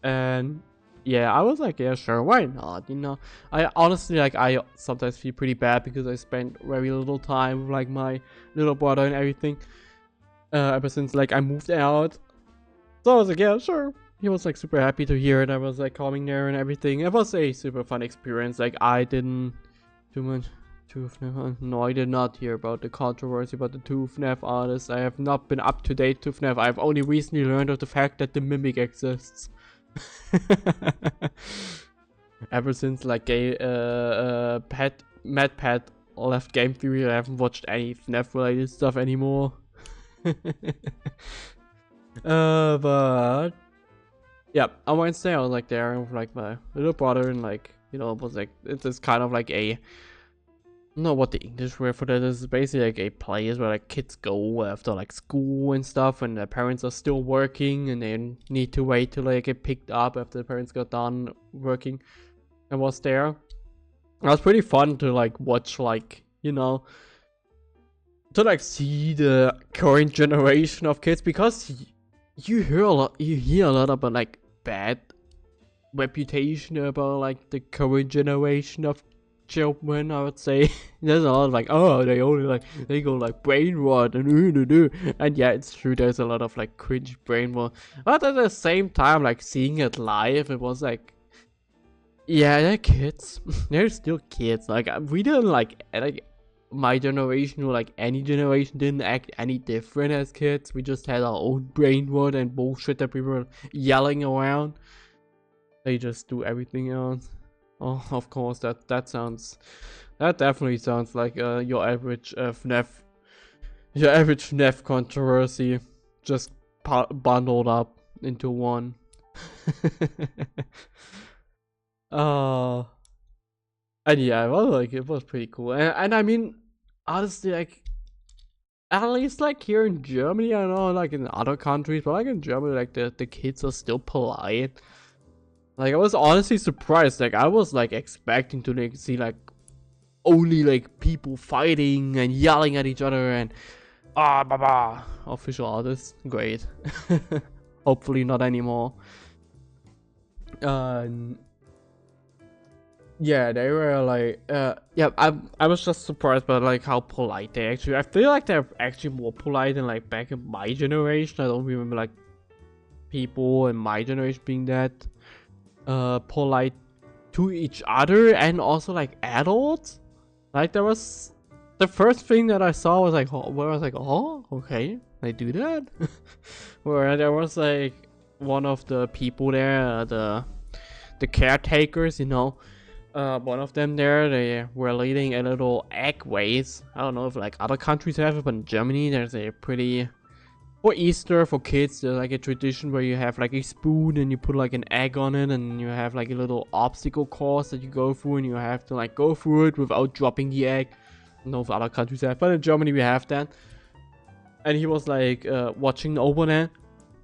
And yeah, I was like, yeah, sure, why not? You know, I honestly like I sometimes feel pretty bad because I spent very little time with like my little brother and everything. Ever since like I moved out, so I was like, yeah, sure. He was like super happy to hear it. I was like coming there and everything. It was a super fun experience. Like I didn't too much. No, I did not hear about the controversy about the two FNAF artists. I have not been up to date to FNAF. I've only recently learned of the fact that the Mimic exists. Ever since like Mad Pat left Game Theory, I haven't watched any FNAF related stuff anymore. But yeah, on Wednesday I was like there with like my little brother, and like, you know, it was like, it's kind of like a, I don't know what the English word for that is. Basically like a place where like kids go after like school and stuff, and their parents are still working and they need to wait till they get picked up after the parents got done working. I was there. It was pretty fun to like watch, like, you know, to like see the current generation of kids, because you hear a lot about like bad reputation about like the current generation of children, I would say. There's a lot of like, oh, they only like, they go like brain rot and yeah, it's true, there's a lot of like cringe brain rot, but at the same time, like seeing it live, it was like, yeah, they're kids. They're still kids. Like we didn't like my generation or like any generation didn't act any different as kids. We just had our own brain rot and bullshit that we were yelling around. They just do everything else. Oh, of course, that definitely sounds like your average FNAF controversy. Just bundled up into one. And yeah, well, like it was pretty cool. And I mean, honestly, like at least like here in Germany, I don't know, like in other countries, but like in Germany, like the kids are still polite. Like I was honestly surprised. Like I was like expecting to like see like only like people fighting and yelling at each other and blah. Official artists, great. Hopefully not anymore. Yeah, they were like, yeah, I was just surprised by like how polite they actually. I feel like they're actually more polite than like back in my generation. I don't remember like people in my generation being that polite to each other and also like adults. Like there was the first thing that I saw was like, where I was like, oh, okay, they do that. Where there was like one of the people there, the caretakers, you know. One of them there, they were leading a little egg race. I don't know if like other countries have it, but in Germany there's a pretty, for Easter for kids, there's like a tradition where you have like a spoon and you put like an egg on it, and you have like a little obstacle course that you go through, and you have to like go through it without dropping the egg. I don't know if other countries have, but in Germany we have that. And he was like watching over there,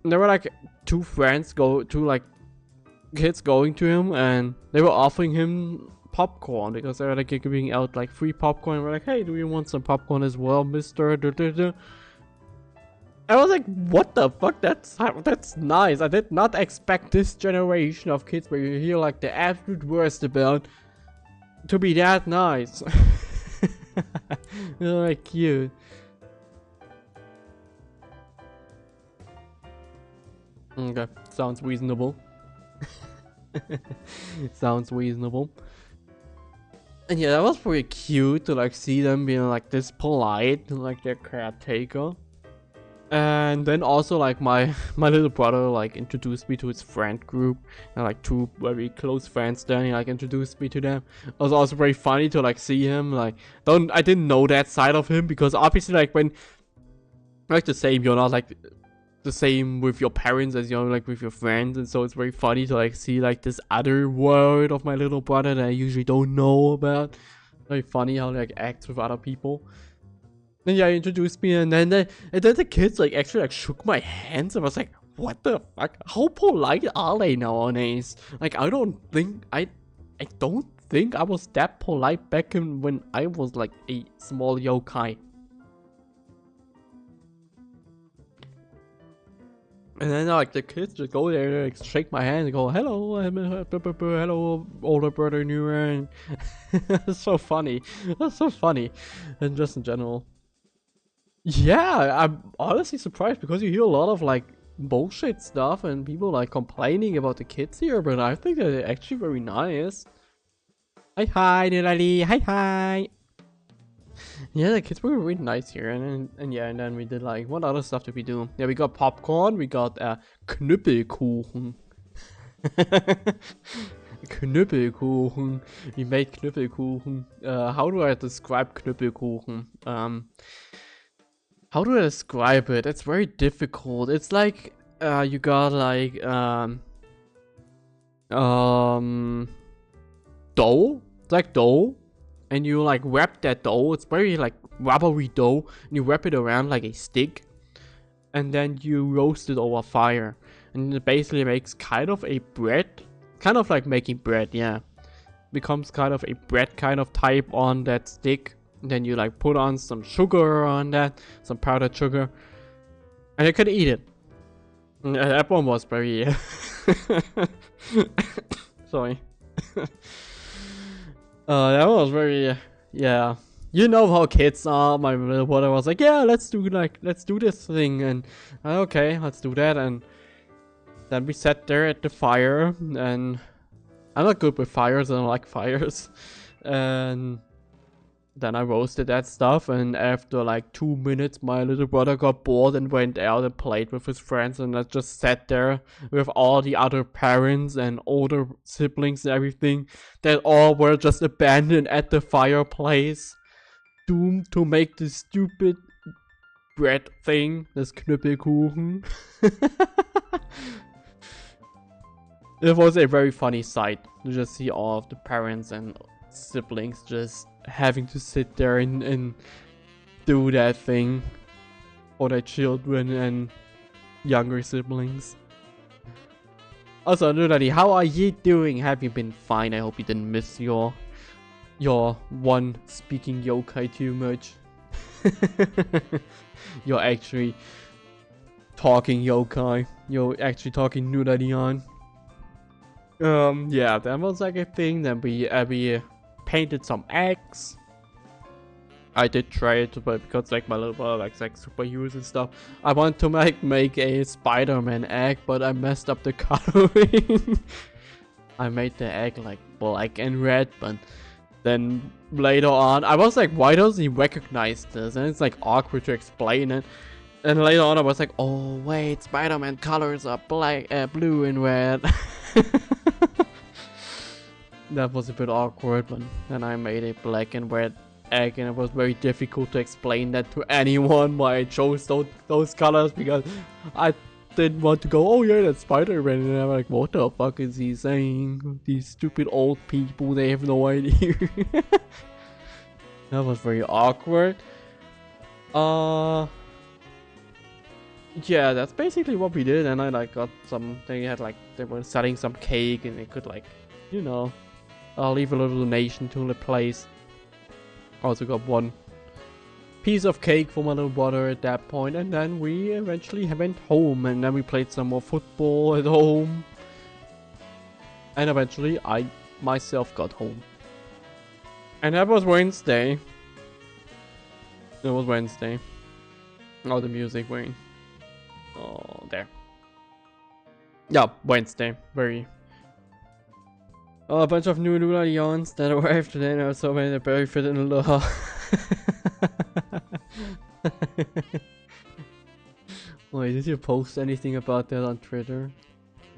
and there were like two kids going to him, and they were offering him popcorn because they were like giving out like free popcorn. We're like, hey, do you want some popcorn as well, mister? I was like, what the fuck? That's nice. I did not expect this generation of kids where you hear like the absolute worst about to be that nice. They're like cute. Okay, sounds reasonable. Sounds reasonable. And yeah, that was pretty cute to like see them being like this polite to like their caretaker. And then also like my little brother like introduced me to his friend group, and like two very close friends there, and he like introduced me to them. It was also very funny to like see him like I didn't know that side of him, because obviously like when like the same, you're not like the same with your parents as you're like with your friends, and so it's very funny to like see like this other world of my little brother that I usually don't know about. Very funny how he like acts with other people. And yeah, he introduced me, and then the kids like actually like shook my hands. I was like, what the fuck? How polite are they nowadays? Like I don't think I was that polite back when I was like a small yokai. And then like the kids just go there and like, shake my hand and go, hello, hello, older brother Nura. It's so funny. That's so funny. And just in general. Yeah, I'm honestly surprised, because you hear a lot of like bullshit stuff and people like complaining about the kids here, but I think they're actually very nice. Hi, Nurari. Hi. Yeah, the kids were really nice here, and yeah, and then we did like, what other stuff did we do? Yeah, we got popcorn, we got ᵂᵃᵃᵃᵒᵏ. ᵂᵃᵃᵃᵃ. We made ᵂᵃᵃᵃ. How do I describe ᵂᵃᵃᵃ? How do I describe it? It's very difficult. It's like you got like dough. It's like dough. And you like wrap that dough. It's very like rubbery dough. And you wrap it around like a stick. And then you roast it over fire. And it basically makes kind of a bread. Kind of like making bread, yeah. Becomes kind of a bread kind of type on that stick. And then you like put on some sugar on that. Some powdered sugar. And you could eat it. And that one was very... Sorry. That was very, yeah. You know how kids are. My little brother was like, yeah, let's do this thing, and okay, let's do that. And then we sat there at the fire, and I'm not good with fires. I don't like fires. And then I roasted that stuff, and after like 2 minutes, my little brother got bored and went out and played with his friends, and I just sat there with all the other parents and older siblings and everything that all were just abandoned at the fireplace, doomed to make this stupid bread thing, this ᵃᵃێᵃᵒᵐᵉ. It was a very funny sight to just see all of the parents and siblings just having to sit there and do that thing for their children and younger siblings. Also, Nurari, how are you doing? Have you been fine? I hope you didn't miss your one speaking yokai too much. You're actually talking yokai. You're actually talking Nurarian. Yeah, that was like a thing. Then we painted some eggs. I did try it, but because like my little brother likes like superheroes and stuff, I want to make a Spider-Man egg, but I messed up the coloring. I made the egg like black and red, but then later on, I was like, why doesn't he recognize this? And it's like awkward to explain it. And later on, I was like, oh wait, Spider-Man colors are black, blue and red. That was a bit awkward, but then I made a black and red egg, and it was very difficult to explain that to anyone why I chose those colors, because I didn't want to go, oh yeah, that's Spider-Man, and I'm like, what the fuck is he saying? These stupid old people, they have no idea. That was very awkward. Yeah, that's basically what we did, and I like got some, they were selling some cake, and they could like, you know, leave a little donation to the place. Also got one piece of cake for my little brother at that point, and then we eventually went home, and then we played some more football at home, and eventually I myself got home. And that was Wednesday. It was Wednesday. Oh, the music went. Oh, there. Yeah, Wednesday. Very. Oh, a bunch of new Nurarians that arrived today, and so many that barely fit in the law. Wait, did you post anything about that on Twitter?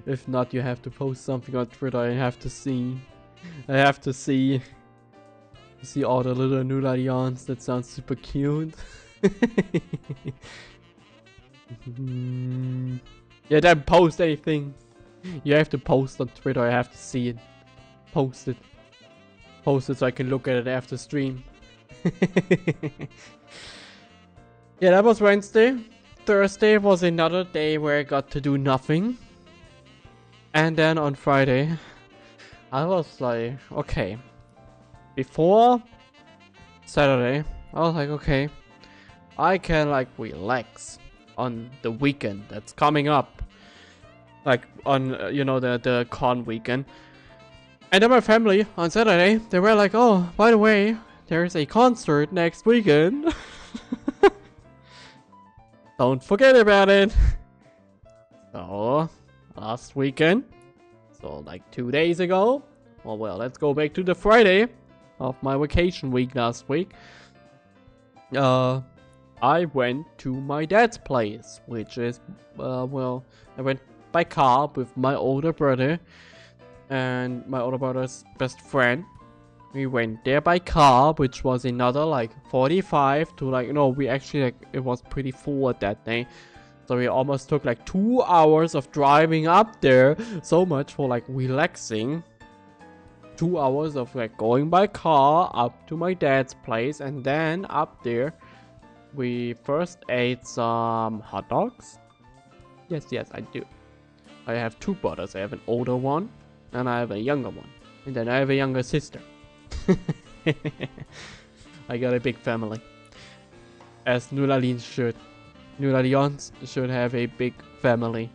If not, you have to post something on Twitter. I have to see. I have to see all the little Nurarians. That sounds super cute. Yeah, then post anything. You have to post on Twitter. I have to see it. Post it so I can look at it after stream. Yeah, that was Wednesday. Thursday was another day where I got to do nothing. And then on Friday, I was like, okay. Before Saturday, I was like, okay, I can like relax on the weekend that's coming up. Like on, you know, the con weekend. And then my family on Saturday, they were like, oh, by the way, there's a concert next weekend. Don't forget about it. So, last weekend, so like 2 days ago, oh well, let's go back to the Friday of my vacation week last week. I went to my dad's place, which is, well, I went by car with my older brother and my older brother's best friend. We went there by car, which was another like 45 to like, no, we actually like, it was pretty full at that day. So we almost took like 2 hours of driving up there. So much for like relaxing. 2 hours of like going by car up to my dad's place, and then up there we first ate some hot dogs. Yes, I do. I have two brothers. I have an older one and I have a younger one, and then I have a younger sister. I got a big family, as Nurarians should. Nurarians should have a big family.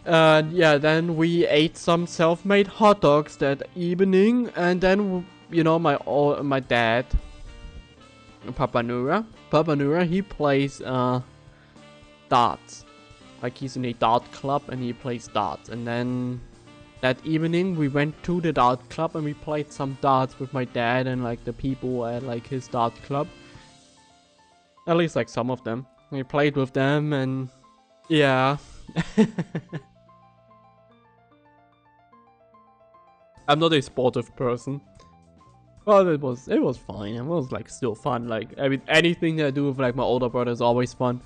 Yeah, then we ate some self-made hot dogs that evening, and then, you know, my dad, Papa Nura, he plays darts. Like, he's in a dart club and he plays darts. And then that evening we went to the dart club and we played some darts with my dad and like the people at like his dart club. At least like some of them. We played with them, and yeah. I'm not a sportive person. Well, it was fine. It was like still fun. Like, I mean, anything that I do with like my older brother is always fun.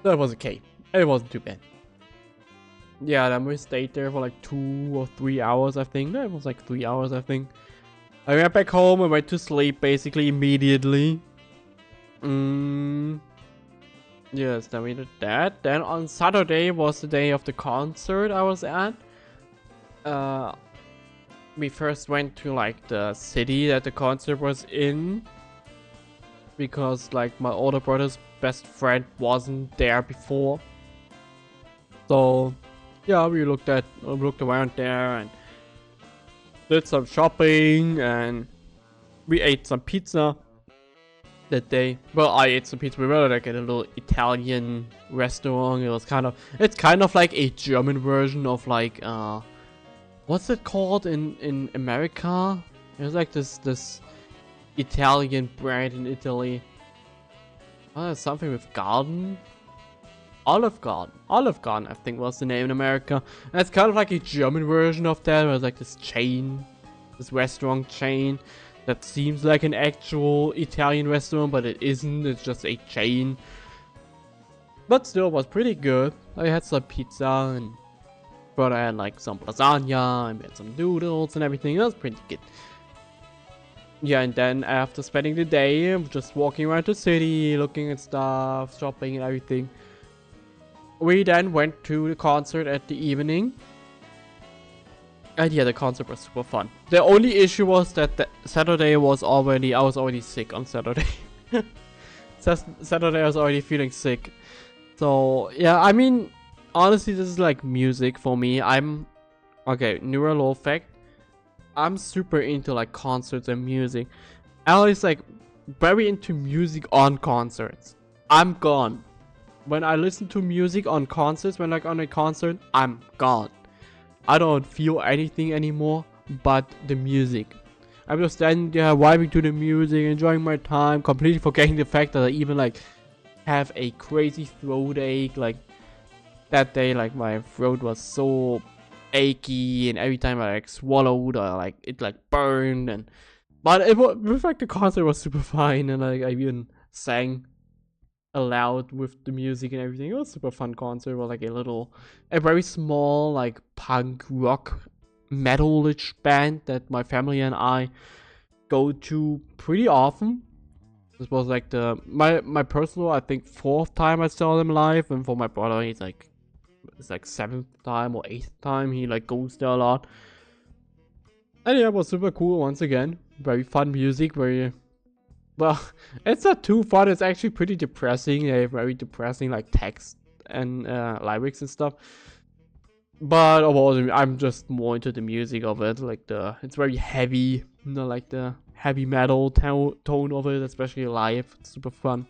So it was okay. It wasn't too bad. Yeah, then we stayed there for like 2 or 3 hours, I think. No, it was like 3 hours, I think. I went back home and went to sleep basically immediately. Yes, then we did that. Then on Saturday was the day of the concert I was at. We first went to like the city that the concert was in, because like my older brother's best friend wasn't there before. So yeah, we looked around there and did some shopping, and we ate some pizza that day. Well, I ate some pizza. We were like at a little Italian restaurant. It's kind of like a German version of like what's it called in America? There's like this Italian brand in Italy. Something with garden. Olive Garden, I think was the name in America. And it's kind of like a German version of that. Where it's like this restaurant chain that seems like an actual Italian restaurant, but it isn't. It's just a chain. But still, was pretty good. I had some pizza, and brother had like some lasagna, and we had some noodles and everything. It was pretty good. Yeah, and then after spending the day just walking around the city, looking at stuff, shopping and everything, we then went to the concert at the evening. And yeah, the concert was super fun. The only issue was that the Saturday I was already sick on Saturday. Saturday I was already feeling sick. So yeah, I mean, honestly, this is like music for me. Okay, Nura little fact. I'm super into like concerts and music. I was like very into music on concerts. I'm gone. When I listen to music on concerts, when like on a concert, I'm gone. I don't feel anything anymore but the music. I'm just standing there vibing to the music, enjoying my time, completely forgetting the fact that I even like have a crazy throat ache. Like that day, like my throat was so achy, and every time I like swallowed or like it like burned, but it was like the concert was super fine, and like I even sang aloud with the music and everything. It was a super fun concert. It was like a very small like punk rock metalish band that my family and I go to pretty often. This was like my personal, I think, 4th time I saw them live, and for my brother it's like 7th time or 8th time he like goes there a lot. And yeah, it was super cool once again. Very fun music, well, it's not too fun. It's actually pretty depressing. They have very depressing like text and lyrics and stuff. But overall, I'm just more into the music of it. Like it's very heavy, like the heavy metal tone of it, especially live. It's super fun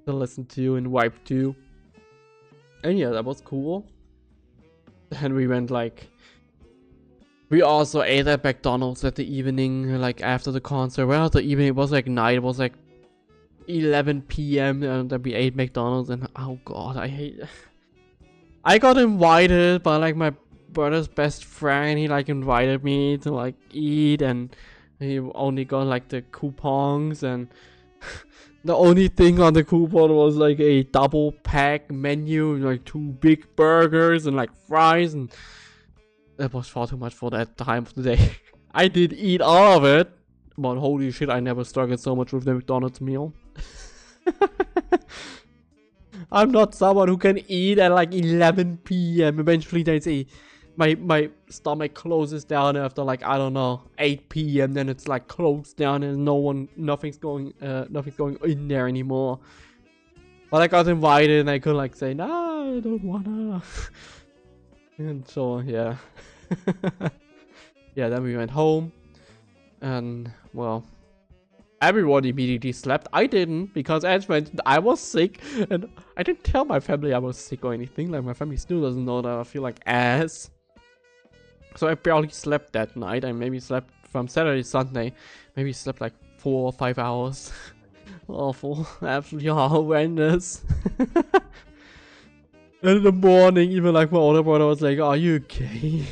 to listen to and vibe to. And yeah, that was cool. And we also ate at McDonald's at the evening, like after the concert. Well, the evening, it was like night. It was like 11 p.m. and then we ate McDonald's, and oh god, I got invited by like my brother's best friend. He like invited me to like eat, and he only got like the coupons, and the only thing on the coupon was like a double pack menu, like 2 big burgers and like fries, and that was far too much for that time of the day. I did eat all of it, but holy shit, I never struggled so much with the McDonald's meal. I'm not someone who can eat at like 11 p.m. Eventually, my stomach closes down after like, I don't know, 8 p.m. Then it's like closed down and nothing's going in there anymore. But I got invited and I could like say, no, I don't wanna. And so yeah. Yeah, then we went home, and well, everyone immediately slept. I didn't, because as mentioned, I was sick, and I didn't tell my family I was sick or anything. Like my family still doesn't know that I feel like ass. So I barely slept that night. I maybe slept from Saturday to Sunday. Maybe slept like 4 or 5 hours. Awful, absolutely horrendous. And in the morning, even like my older brother was like, "Are you okay?"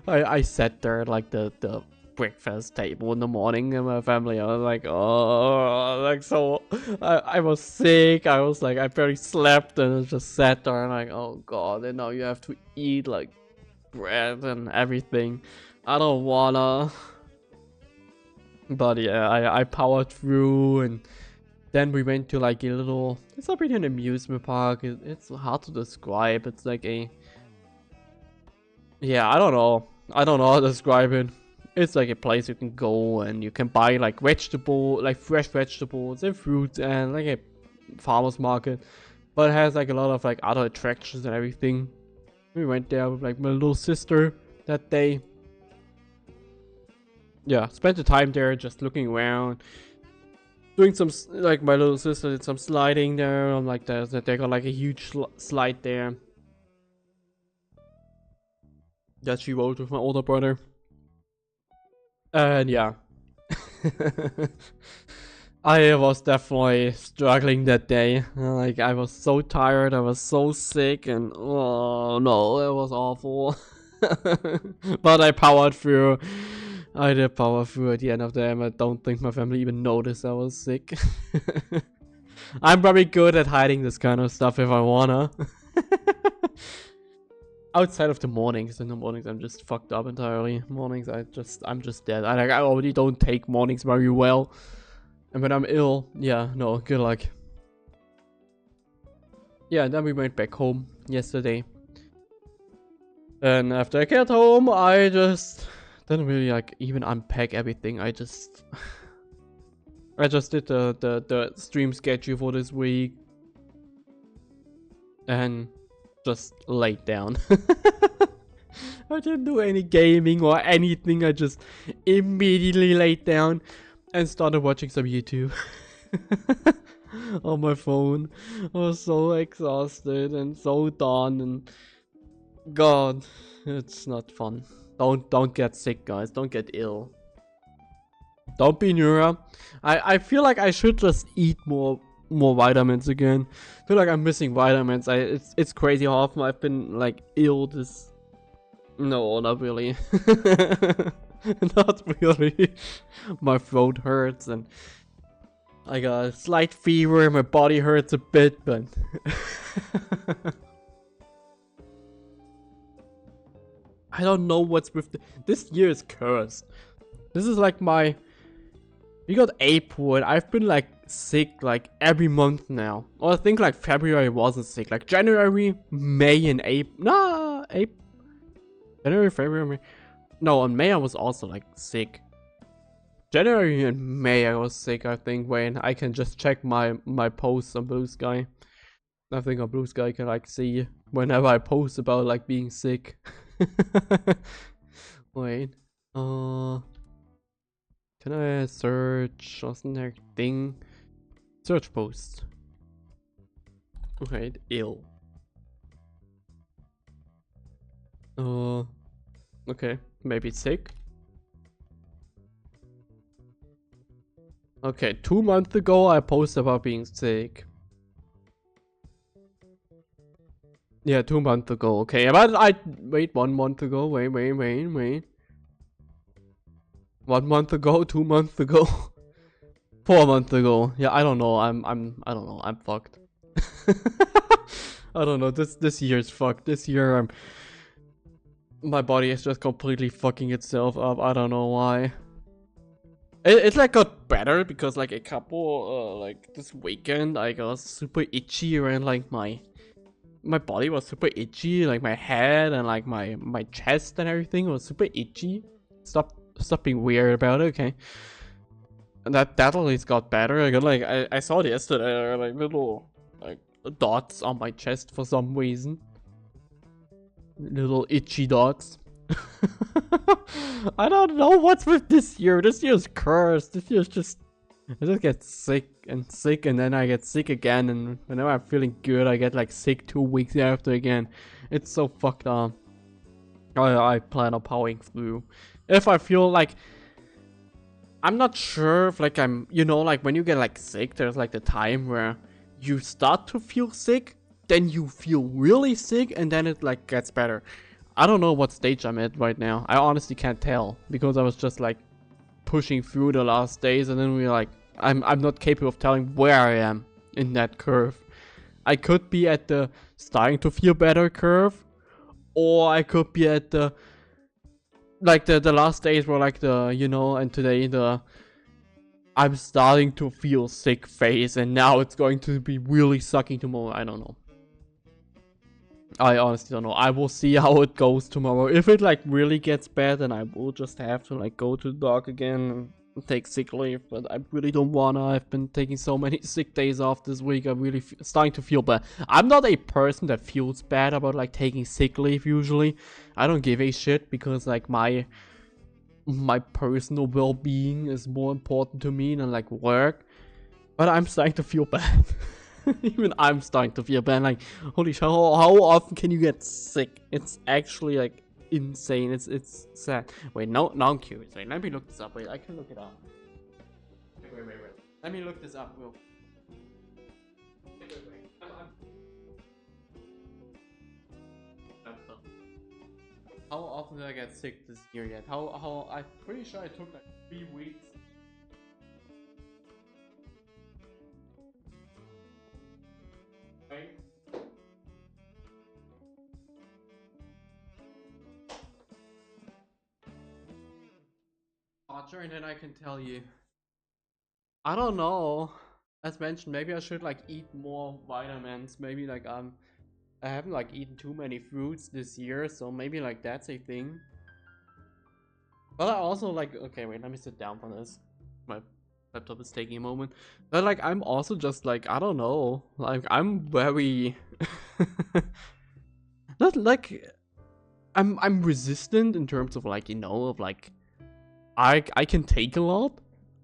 I sat there like the breakfast table in the morning in my family. I was like, oh, like, so I was sick. I was like, I barely slept, and I just sat there and like, oh god, and now you have to eat like bread and everything. I don't wanna. But yeah, I powered through, and then we went to like a little, it's not really an amusement park. It's hard to describe. It's like a, yeah, I don't know how to describe it. It's like a place you can go and you can buy like fresh vegetables and fruits, and like a farmer's market. But it has like a lot of like other attractions and everything. We went there with like my little sister that day. Yeah, spent the time there just looking around. Doing some, like my little sister did some sliding there. I'm like, they got like a huge slide there that she rode with my older brother. And yeah. I was definitely struggling that day. Like, I was so tired, I was so sick, and oh no, it was awful. But I powered through. I did power through at the end of the day. I don't think my family even noticed I was sick. I'm probably good at hiding this kind of stuff if I wanna. Outside of the mornings, in the mornings I'm just fucked up entirely. Mornings I'm just dead. I already don't take mornings very well. And when I'm ill, yeah, no, good luck. Yeah, and then we went back home yesterday. And after I got home, I just didn't really like even unpack everything. I just did the stream schedule for this week and just laid down. I didn't do any gaming or anything. I just immediately laid down and started watching some YouTube on my phone. I was so exhausted and so done, and god, it's not fun. Don't get sick, guys. Don't get ill. Don't be Nura. I feel like I should just eat more vitamins again. I feel like I'm missing vitamins. It's crazy how often I've been like ill this. No, not really. Not really. My throat hurts and I got a slight fever. My body hurts a bit, but I don't know what's with this year is cursed. This is like we got April and I've been like sick like every month now. Or I think like February wasn't sick. Like January, May, and April. Nah, April. January, February, May. No, on May I was also like sick. January and May I was sick, I think, when I can just check my posts on Blue Sky. I think on Blue Sky I can like see whenever I post about like being sick. Wait. Can I search? Wasn't there thing? Search post. Wait, ill. Okay, maybe sick. Okay, 2 months ago I posted about being sick. Yeah, 2 months ago. Okay, but wait 1 month ago. Wait. 1 month ago, 2 months ago, 4 months ago. Yeah, I don't know. I don't know. I'm fucked. I don't know. This year is fucked. This year my body is just completely fucking itself up. I don't know why. It like got better because like a couple like this weekend I got super itchy around like my body was super itchy, like my head and like my chest and everything was super itchy. Stop being weird about it, okay? And that at least got better. I got like I saw it yesterday, like little like dots on my chest for some reason. Little itchy dots. I don't know what's with this year. This year's cursed. This year's just I just get sick and then I get sick again, and whenever I'm feeling good I get like sick 2 weeks after again. It's so fucked up. I plan on powering through. If I feel like I'm not sure if like I'm, you know, like when you get like sick, there's like the time where you start to feel sick, then you feel really sick, and then it like gets better. I don't know what stage I'm at right now. I honestly can't tell because I was just like pushing through the last days, and then we're like, I'm not capable of telling where I am in that curve. I could be at the starting to feel better curve, or I could be at the like the last days were like the, you know, and today the I'm starting to feel sick phase, and now it's going to be really sucking tomorrow. I don't know. I honestly don't know. I will see how it goes tomorrow. If it like really gets bad, then I will just have to like go to the doc again and take sick leave. But I really don't wanna. I've been taking so many sick days off this week. I'm really starting to feel bad. I'm not a person that feels bad about like taking sick leave usually. I don't give a shit because like my personal well-being is more important to me than like work. But I'm starting to feel bad. Even I'm starting to feel bad. Like, holy shit, how often can you get sick? It's actually like insane. It's sad. Wait, now I'm curious. Wait, let me look this up. Wait, I can look it up. Wait. Let me look this up, Will. Wait. How often did I get sick this year yet? How I'm pretty sure I took like 3 weeks. Right? Roger, and then I can tell you. I don't know. As mentioned, maybe I should like eat more vitamins. Maybe like I haven't like eaten too many fruits this year, so maybe like that's a thing. But I also like, okay, wait, let me sit down for this. My laptop is taking a moment. But like I'm also just like, I don't know. Like I'm very not like I'm resistant in terms of like, you know, of like I can take a lot.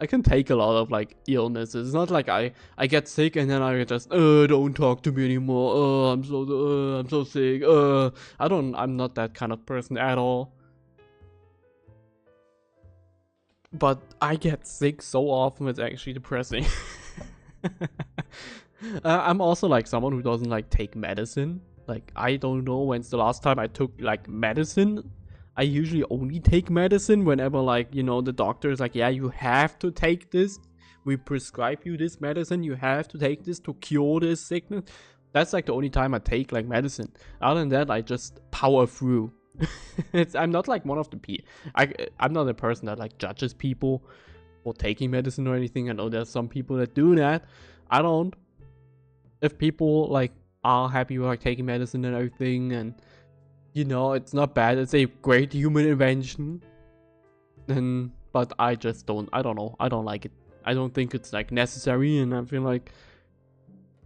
I can take a lot of like illnesses. It's not like I get sick and then I just don't talk to me anymore. I'm so sick. I'm not that kind of person at all. But I get sick so often, it's actually depressing. I'm also like someone who doesn't like take medicine. Like I don't know when's the last time I took like medicine. I usually only take medicine whenever like, you know, the doctor is like, yeah, you have to take this. We prescribe you this medicine. You have to take this to cure this sickness. That's like the only time I take like medicine. Other than that, I just power through. I'm not like one of the I'm not a person that like judges people for taking medicine or anything. I know there's some people that do that. I don't. If people like are happy with like taking medicine and everything, and you know, it's not bad. It's a great human invention. And but I just don't. I don't know. I don't like it. I don't think it's like necessary, and I feel like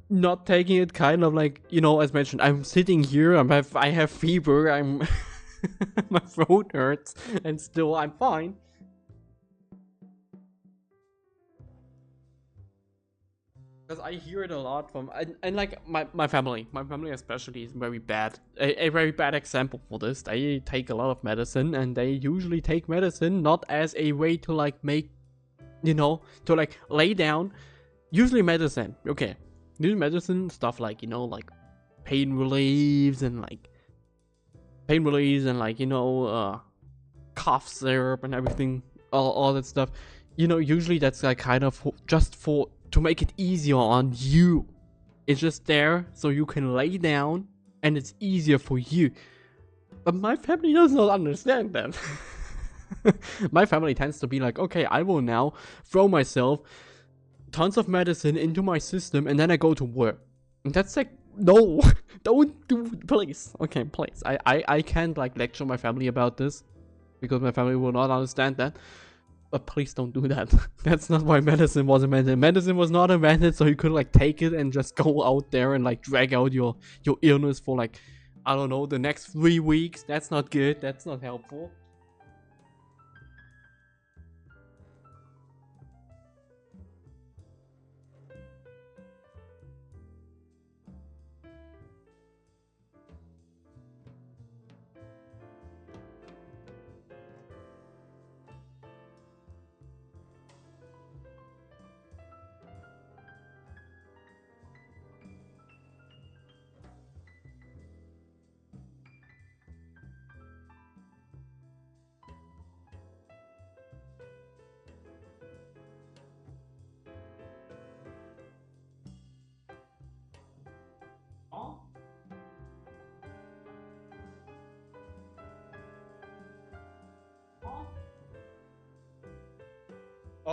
not taking it kind of like, you know, as mentioned, I'm sitting here. I have fever. I'm my throat hurts, and still I'm fine. Because I hear it a lot from and like my family especially is very bad, a very bad example for this. They take a lot of medicine, and they usually take medicine not as a way to like make, you know, to like lay down. Usually medicine, okay, usually medicine stuff like, you know, like pain reliefs and like you know, cough syrup and everything, all that stuff. You know, usually that's like kind of just for to make it easier on you. It's just there so you can lay down and it's easier for you. But my family does not understand that. My family tends to be like, okay, I will now throw myself tons of medicine into my system and then I go to work. And that's like, no, don't do, please. Okay, please. I can't like lecture my family about this because my family will not understand that. But please don't do that. That's not why medicine was invented. Medicine was not invented so you could like take it and just go out there and like drag out your illness for like, I don't know, the next 3 weeks. That's not good. That's not helpful.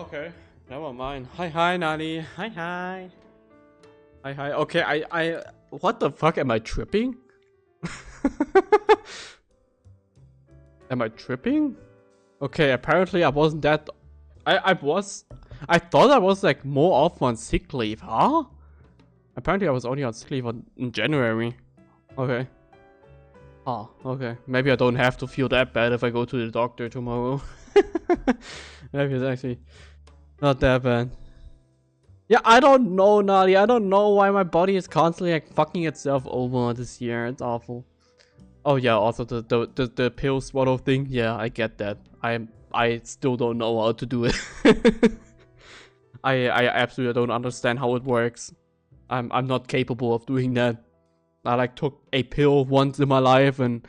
Okay, never mind. Hi, Nani. Hi. Okay, I. What the fuck? Am I tripping? Am I tripping? Okay, apparently I wasn't that. I was. I thought I was like more off on sick leave, huh? Apparently I was only on sick leave in January. Okay. Oh, okay. Maybe I don't have to feel that bad if I go to the doctor tomorrow. Maybe it's actually not that bad. Yeah, I don't know, Nadi. I don't know why my body is constantly like fucking itself over this year. It's awful. Oh yeah, also the pill swallow thing. Yeah, I get that. I still don't know how to do it. I absolutely don't understand how it works. I'm not capable of doing that. I like took a pill once in my life and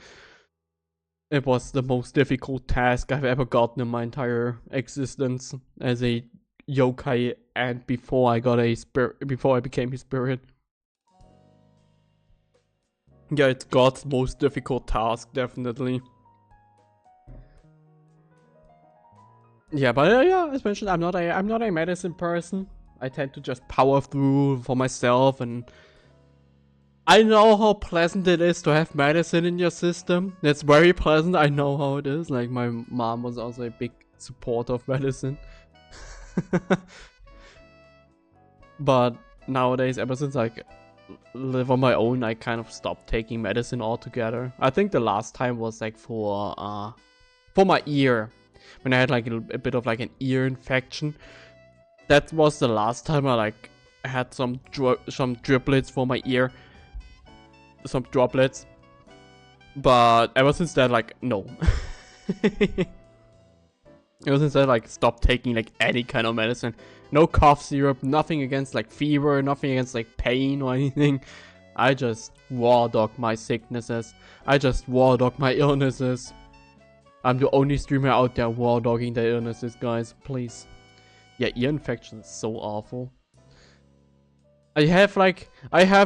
it was the most difficult task I've ever gotten in my entire existence as a yokai and before I got a spirit, before I became a spirit. Yeah, it's God's most difficult task, definitely. Yeah, but yeah, as mentioned, I'm not a medicine person. I tend to just power through for myself, and I know how pleasant it is to have medicine in your system. It's very pleasant. I know how it is. Like my mom was also a big supporter of medicine. But nowadays, ever since I live on my own, I kind of stopped taking medicine altogether. I think the last time was like for my ear, when I had like a bit of like an ear infection. That was the last time I like had some driplets for my ear, some droplets. But ever since then, like no. Ever since then, like stopped taking like any kind of medicine. No cough syrup, nothing against like fever, nothing against like pain or anything. I just war dog my sicknesses. I just war dog my illnesses. I'm the only streamer out there war dogging the illnesses, guys. Please. Yeah, ear infection is so awful. I have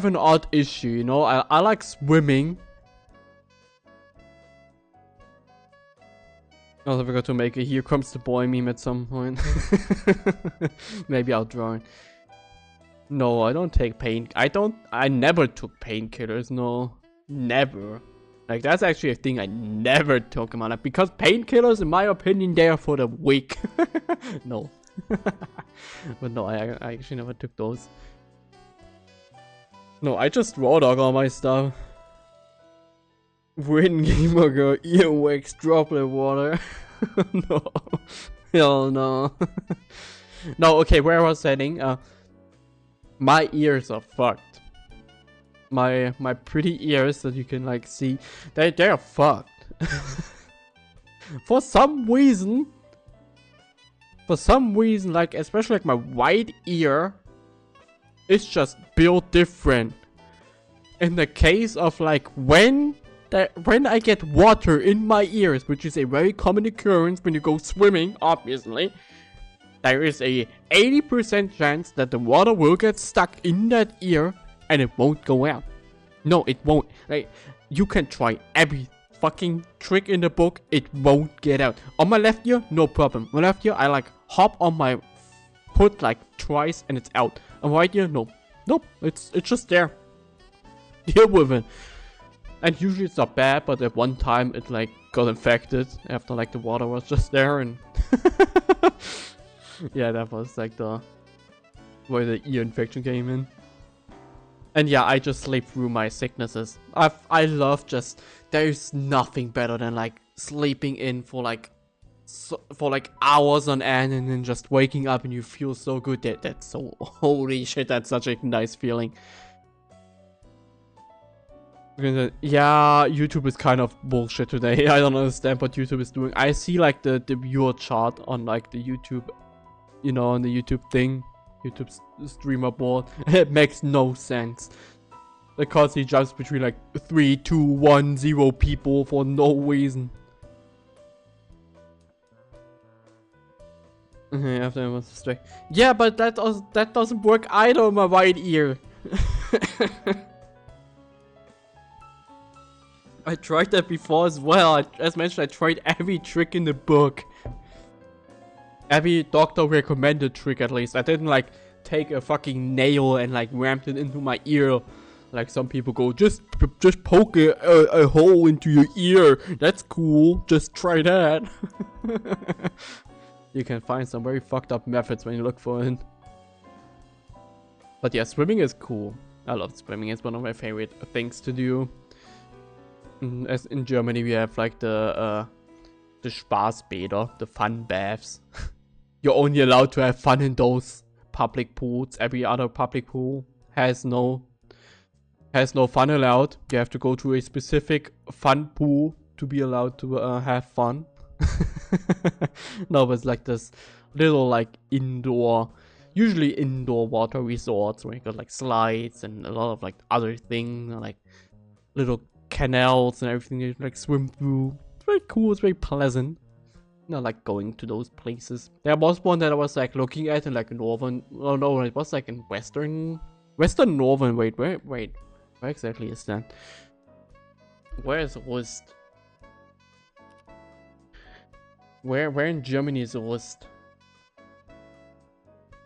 an odd issue, you know. I like swimming. I also forgot to make a "Here Comes the Boy" meme at some point. Maybe I'll draw it. No, I don't take pain. I never took painkillers. No, never. Like that's actually a thing I never took in my life, because painkillers, in my opinion, they are for the weak. No. But no, I actually never took those. No, I just raw dog all my stuff. Win gamer girl, earwax, droplet water. No. Hell no. No, okay, where I was heading, my ears are fucked. My pretty ears that you can like see, they're fucked. For some reason, like especially like my right ear, it's just built different. In the case of like when I get water in my ears, which is a very common occurrence when you go swimming, obviously, there is a 80% chance that the water will get stuck in that ear and it won't go out. No, it won't. Like, you can try every fucking trick in the book, it won't get out. On my left ear, no problem. My left ear, I like hop on my foot like twice and it's out. On my right ear, no. Nope, it's just there. Deal with it. And usually it's not bad, but at one time it like got infected after like the water was just there, and yeah, that was like where the ear infection came in. And yeah, I just sleep through my sicknesses. I love just, there's nothing better than like sleeping in for like hours on end and then just waking up and you feel so good. That's so, holy shit, that's such a nice feeling. Yeah, YouTube is kind of bullshit today. I don't understand what YouTube is doing. I see like the viewer chart on like the YouTube, you know, on the YouTube thing, YouTube streamer board. It makes no sense. Because he jumps between like 3, 2, 1, 0 people for no reason. After I was straight. Yeah, but that doesn't work either on my right ear. I tried that before as well. As mentioned, I tried every trick in the book. Every doctor recommended trick at least. I didn't like take a fucking nail and like rammed it into my ear. Like some people go, just poke a hole into your ear. That's cool. Just try that. You can find some very fucked up methods when you look for it. But yeah, swimming is cool. I love swimming. It's one of my favorite things to do. As in Germany, we have like the Spaßbäder, the fun baths. You're only allowed to have fun in those public pools. Every other public pool has no fun allowed. You have to go to a specific fun pool to be allowed to have fun. No, but it's like this little like indoor, usually indoor water resorts where you got like slides and a lot of like other things, like little canals and everything you like swim through. It's very cool. It's very pleasant. I like going to those places. There was one that I was like looking at in like northern. Oh no, it was like in western northern. Wait, where exactly is that? Where is Rust? Where in Germany is Rust?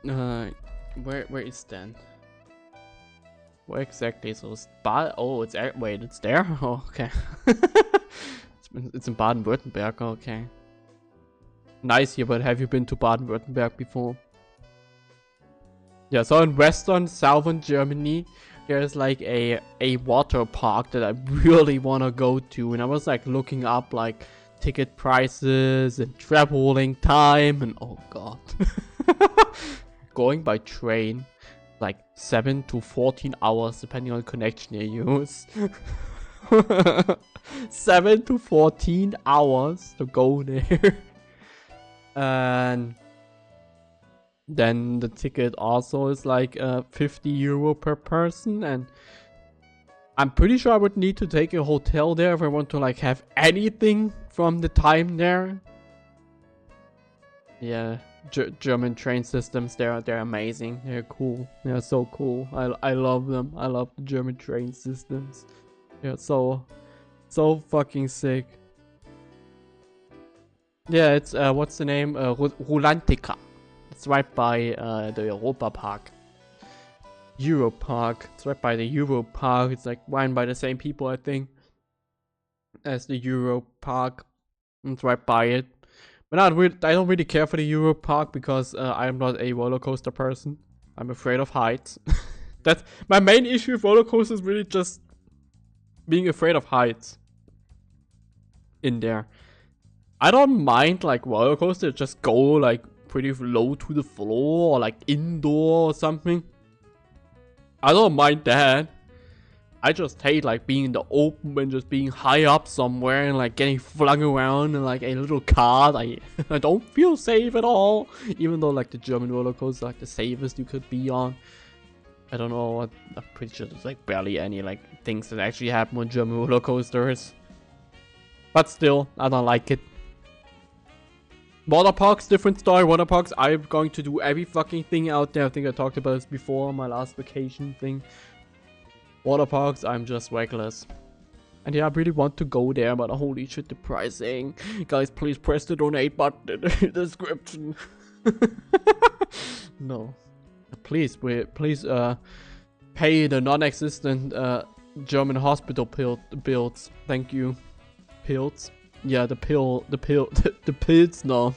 Where is that? Where exactly is Rust? Oh, it's wait, it's there. Oh, okay. It's in Baden-Württemberg. Okay. Nice here, but have you been to Baden-Württemberg before? Yeah, so in southern Germany, there's like a water park that I really want to go to, and I was like looking up like ticket prices and traveling time, and oh god. Going by train, like 7 to 14 hours depending on the connection you use. 7 to 14 hours to go there. And then the ticket also is like €50 per person, and I'm pretty sure I would need to take a hotel there if I want to like have anything from the time there. Yeah, German train systems, they're amazing. They're cool. They're so cool. I love them. I love the German train systems. They're so fucking sick. Yeah, it's what's the name? Rulantica. It's right by the Europa Park. Euro Park. It's right by the Euro Park. It's like run by the same people, I think, as the Euro Park. It's right by it. But I don't really care for the Euro Park because I'm not a roller coaster person. I'm afraid of heights. That's my main issue with roller coasters. Really, just being afraid of heights. In there. I don't mind like roller coaster, just go like pretty low to the floor or like indoor or something. I don't mind that. I just hate like being in the open and just being high up somewhere and like getting flung around in like a little cart. I don't feel safe at all. Even though like the German roller coaster like the safest you could be on. I don't know. I'm pretty sure there's like barely any like things that actually happen on German roller coasters. But still, I don't like it. Water parks, different story. Water parks, I'm going to do every fucking thing out there. I think I talked about this before on my last vacation thing. Water parks, I'm just reckless. And yeah, I really want to go there, but holy shit, the pricing. Guys, please press the donate button in the description. No. Please pay the non-existent German hospital bills. Thank you. Pills? Yeah, the pills, no.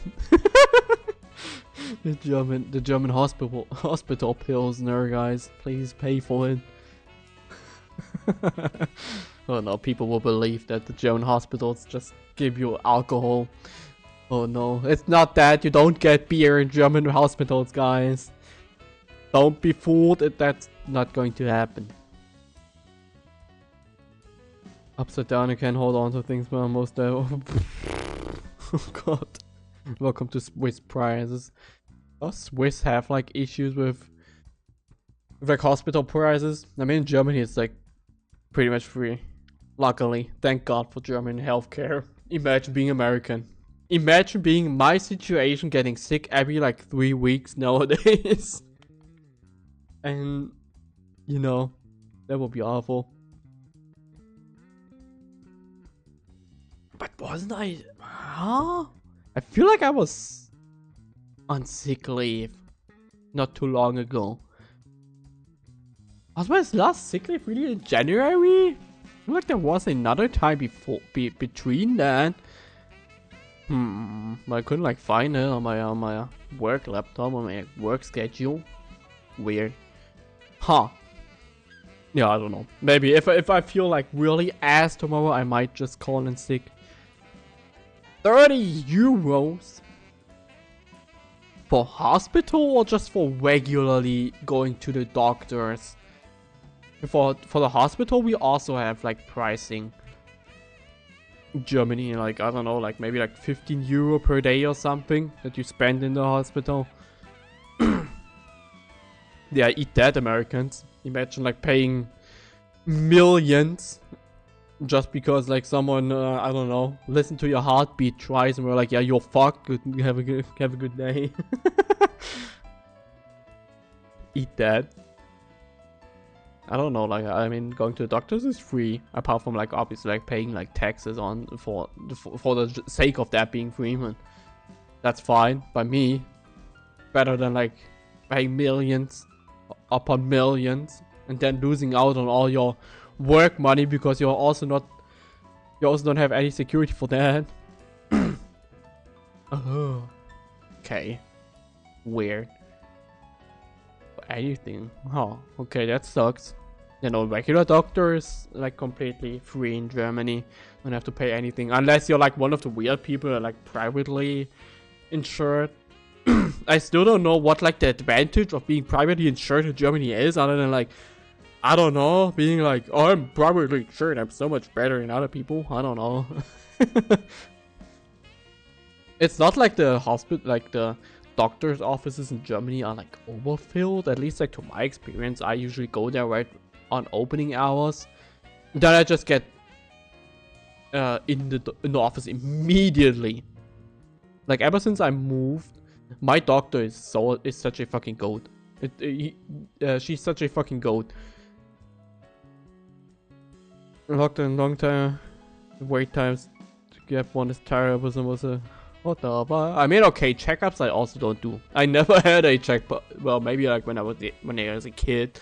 the German hospital pills, no, guys. Please pay for it. Oh no, people will believe that the German hospitals just give you alcohol. Oh no, it's not that. You don't get beer in German hospitals, guys. Don't be fooled. That's not going to happen. Upside down, you can hold on to things, but almost there. Oh god. Welcome to Swiss prices. Does Swiss have like issues with like hospital prices? I mean, in Germany it's like pretty much free. Luckily, thank God for German healthcare. Imagine being American. Imagine being my situation, getting sick every like 3 weeks nowadays. And you know, that would be awful. But wasn't I? Huh? I feel like I was. on sick leave not too long ago. Was my last sick leave really in January? I feel like there was another time between that. But I couldn't like find it on my work laptop, on my work schedule. Weird. Huh. Yeah, I don't know. Maybe if I feel like really ass tomorrow, I might just call in sick. 30 euros for hospital or just for regularly going to the doctors? For the hospital, we also have like pricing. In Germany, like I don't know, like maybe like 15 euro per day or something that you spend in the hospital. Yeah, eat that, Americans. Imagine like paying millions just because like someone I don't know, listen to your heartbeat twice and we're like, yeah, you're fucked. Have a good day. Eat that. I don't know, like I mean, going to the doctors is free, apart from like obviously like paying like taxes on for the sake of that being free. Man, that's fine by me. Better than like paying millions upon millions and then losing out on all your work money because you also don't have any security for that. Oh, okay, weird. Anything. Oh, okay, that sucks. You know, regular doctors like completely free in Germany. Don't have to pay anything unless you're like one of the weird people that are like privately insured. I still don't know what like the advantage of being privately insured in Germany is, other than like, I don't know, being like, oh, I'm privately insured, I'm so much better than other people. I don't know. It's not like the hospital, like the doctor's offices in Germany are like overfilled. At least like to my experience, I usually go there right on opening hours. Then I just get in the office immediately. Like ever since I moved, my doctor is such a fucking goat. She's such a fucking goat. Doctor in long time, wait times to get one is terrible. What the fuck? I mean, okay, checkups I also don't do. I never had a check, but well, maybe like when I was a kid.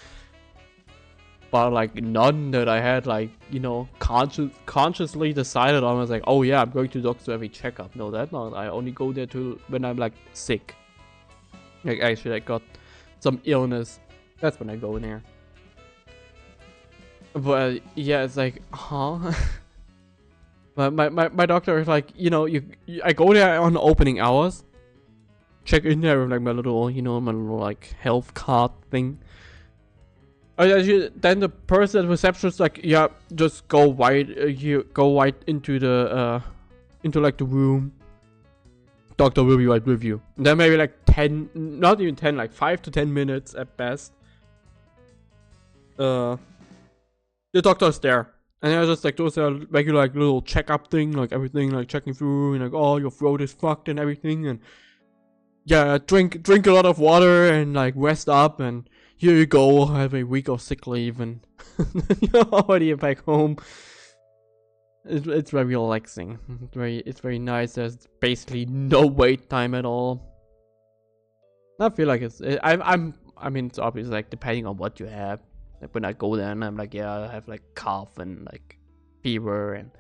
But like none that I had like, you know, consciously decided on. I was like, oh yeah, I'm going to the doctor to have a checkup. No, that's not. I only go there when I'm like sick. Like actually I got some illness. That's when I go in there. But yeah, it's like, huh? My doctor is like, you know, I go there on opening hours, check in there with like my little, you know, my little like health card thing. Then the person at reception is like, yeah, just go right, into the into like the room. Doctor will be right with you. And then maybe like 10, not even 10, like 5 to 10 minutes at best. The doctor's there. And I was just like, those are regular like little checkup thing, like everything, like checking through, and like, oh, your throat is fucked and everything, and yeah, drink a lot of water and like rest up, and here you go, have a week of sick leave, and you're already back home. It's very relaxing. It's very nice. There's basically no wait time at all. I feel like I mean, it's obvious, like depending on what you have. Like when I go there and I'm like, yeah, I have like cough and like fever and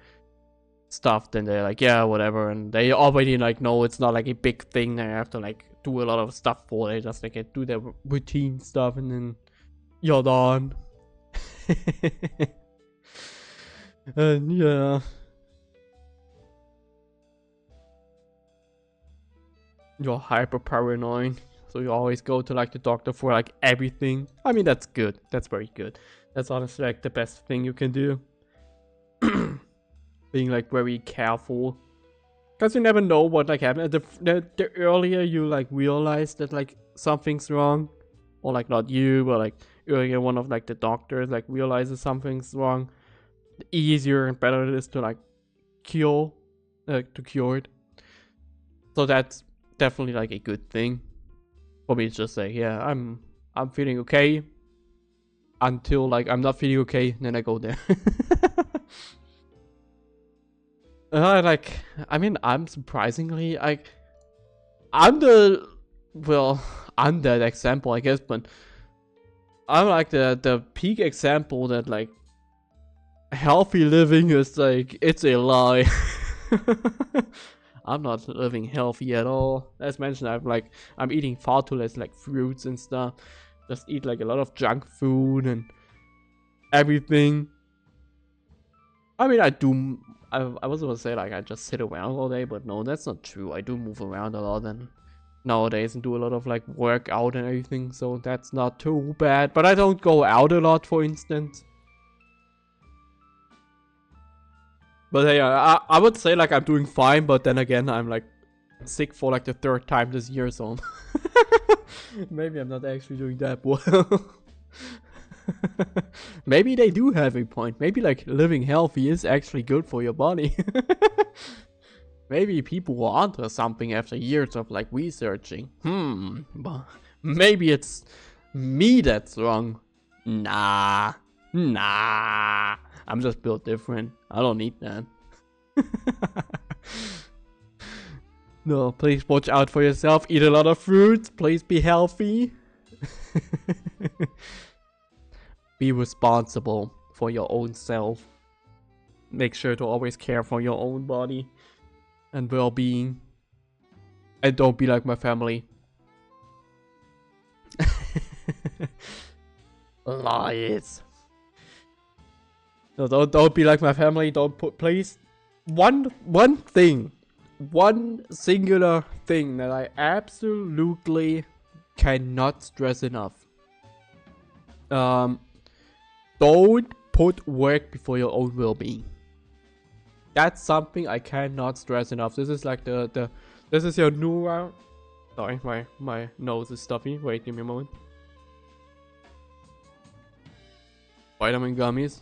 stuff, then they're like, yeah, whatever, and they already like know it's not like a big thing that I have to like do a lot of stuff for. They just like do their routine stuff and then you're done. And yeah, you're hyper paranoid. So you always go to like the doctor for like everything. I mean, that's good. That's very good. That's honestly like the best thing you can do. Being like very careful. Because you never know what like happened. The earlier you like realize that like something's wrong. Or like not you, but like earlier one of like the doctors like realizes something's wrong. The easier and better it is to like cure it. So that's definitely like a good thing. For me, it's just like, yeah, I'm feeling okay until like I'm not feeling okay, then I go there. I mean, I'm surprisingly I'm the well, I'm that example, I guess, but I'm like the peak example that like healthy living is like, it's a lie. I'm not living healthy at all. As mentioned, I'm eating far too less like fruits and stuff. Just eat like a lot of junk food and everything. I mean, I was gonna say like I just sit around all day, but no, that's not true. I do move around a lot and nowadays and do a lot of like workout and everything, so that's not too bad. But I don't go out a lot, for instance. But hey, I would say like I'm doing fine, but then again, I'm like sick for like the 3rd time this year, so maybe I'm not actually doing that well. Maybe they do have a point. Maybe like living healthy is actually good for your body. Maybe people were onto something after years of like researching. But maybe it's me that's wrong. Nah. I'm just built different. I don't need that. No, please watch out for yourself. Eat a lot of fruits. Please be healthy. Be responsible for your own self. Make sure to always care for your own body and well-being. And don't be like my family. Lies. No, don't be like my family. Don't put, please. One singular thing that I absolutely cannot stress enough. Don't put work before your own well-being. That's something I cannot stress enough. This is like this is your Nura. Sorry, my nose is stuffy. Wait, give me a moment. Vitamin gummies.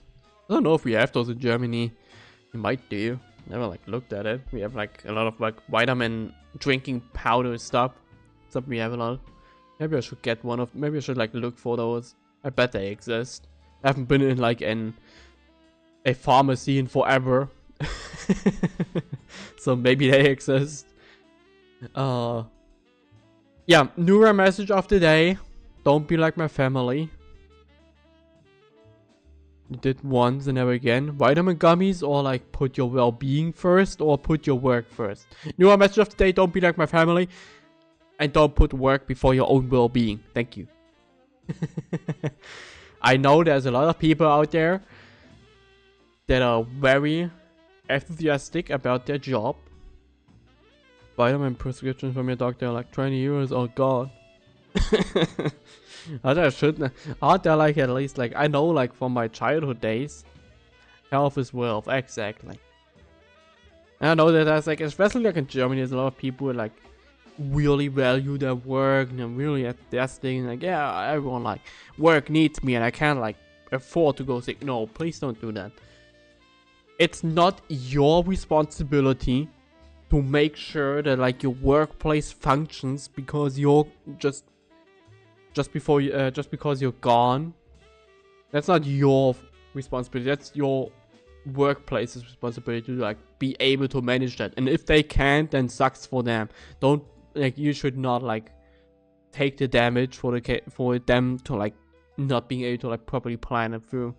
I don't know if we have those in Germany. We might do. Never like looked at it. We have like a lot of like vitamin drinking powder stuff. Something we have a lot. Maybe I should get one of. Maybe I should like look for those. I bet they exist. I haven't been in like a pharmacy in forever. So maybe they exist. Yeah, Nura message of the day. Don't be like my family. You did once and never again. Vitamin gummies, or like put your well-being first or put your work first. Nura message of the day. Don't be like my family. And don't put work before your own well-being. Thank you. I know there's a lot of people out there that are very enthusiastic about their job. Vitamin prescription from your doctor are like 20 euros. Oh god. Aren't there like at least like, I know like from my childhood days, health is wealth. Exactly. And I know that there's like, especially like in Germany, there's a lot of people who like really value their work and really at their thing. Like, yeah, everyone like, work needs me and I can't like afford to go sick. No, please don't do that. It's not your responsibility to make sure that like your workplace functions because you're just because you're gone. That's not your responsibility. That's your workplace's responsibility to like be able to manage that. And if they can't, then sucks for them. Don't like, you should not like take the damage for them to like not being able to like properly plan it through.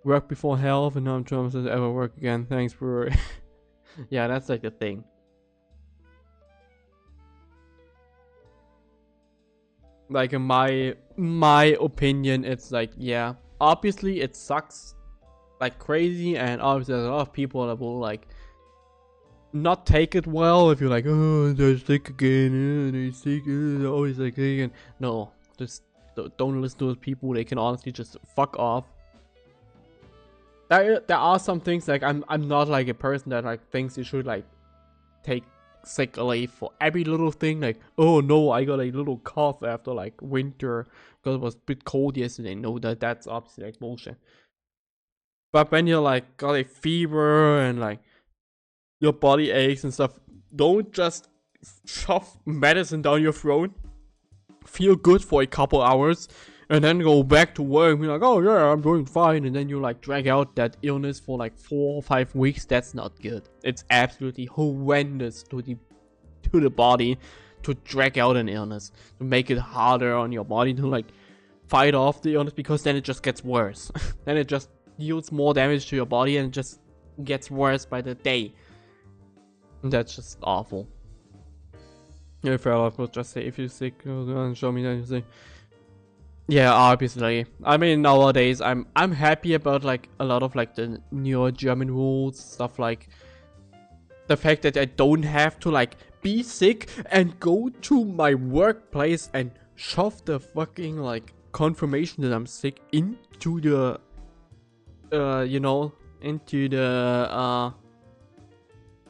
Work before health and no promises ever work again. Thanks, bro. Yeah, that's like the thing. Like in my opinion, it's like, yeah, obviously it sucks like crazy, and obviously there's a lot of people that will like not take it well if you're like, oh, they're sick again, they're sick, they're always like again. No, just don't listen to those people. They can honestly just fuck off. There are some things like, I'm not like a person that like thinks you should like take sick leave for every little thing. Like, oh no, I got a little cough after like winter because it was a bit cold yesterday. No, that's obviously like bullshit. But when you're like got a fever and like your body aches and stuff, don't just shove medicine down your throat, feel good for a couple hours, and then go back to work and be like, oh yeah, I'm doing fine, and then you like drag out that illness for like 4 or 5 weeks. That's not good. It's absolutely horrendous to the body to drag out an illness, to make it harder on your body to like fight off the illness, because then it just gets worse. Then it just deals more damage to your body and it just gets worse by the day. And that's just awful. If I would just say, if you're sick, show me that you're sick. Yeah, obviously. I mean, nowadays I'm happy about like a lot of like the newer German rules, stuff like the fact that I don't have to like be sick and go to my workplace and shove the fucking like confirmation that I'm sick into the you know, into the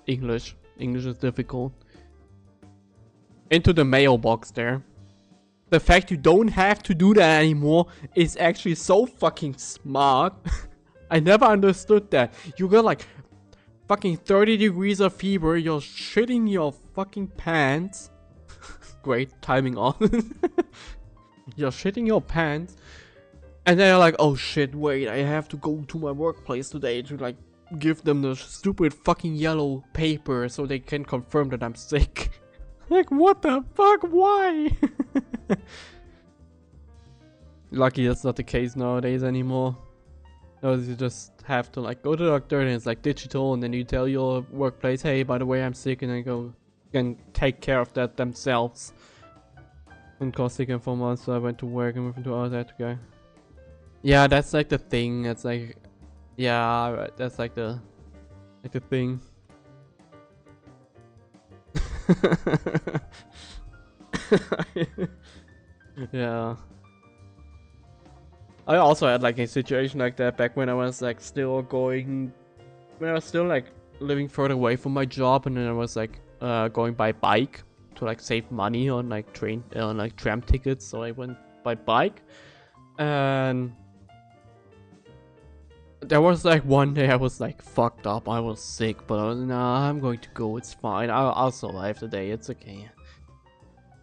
English is difficult, into the mailbox there. The fact you don't have to do that anymore is actually so fucking smart. I never understood that. You got like fucking 30 degrees of fever, you're shitting your fucking pants. Great timing on. You're shitting your pants. And then you're like, oh shit, wait, I have to go to my workplace today to like give them the stupid fucking yellow paper so they can confirm that I'm sick. Like, what the fuck? Why? Lucky that's not the case nowadays anymore. No, you just have to like go to the doctor and it's like digital, and then you tell your workplace, hey, by the way, I'm sick, and they go and take care of that themselves. And got sick in 4 months, so I went to work and moved into hours I had to go. Yeah, that's like the thing. That's like, yeah, that's like the thing. Yeah. I also had like a situation like that back when I was like still like living further away from my job, and then I was like going by bike to like save money on like tram tickets, so I went by bike. And there was like one day I was like fucked up, I was sick, but I was, nah, I'm going to go, it's fine, I'll survive the day, it's okay.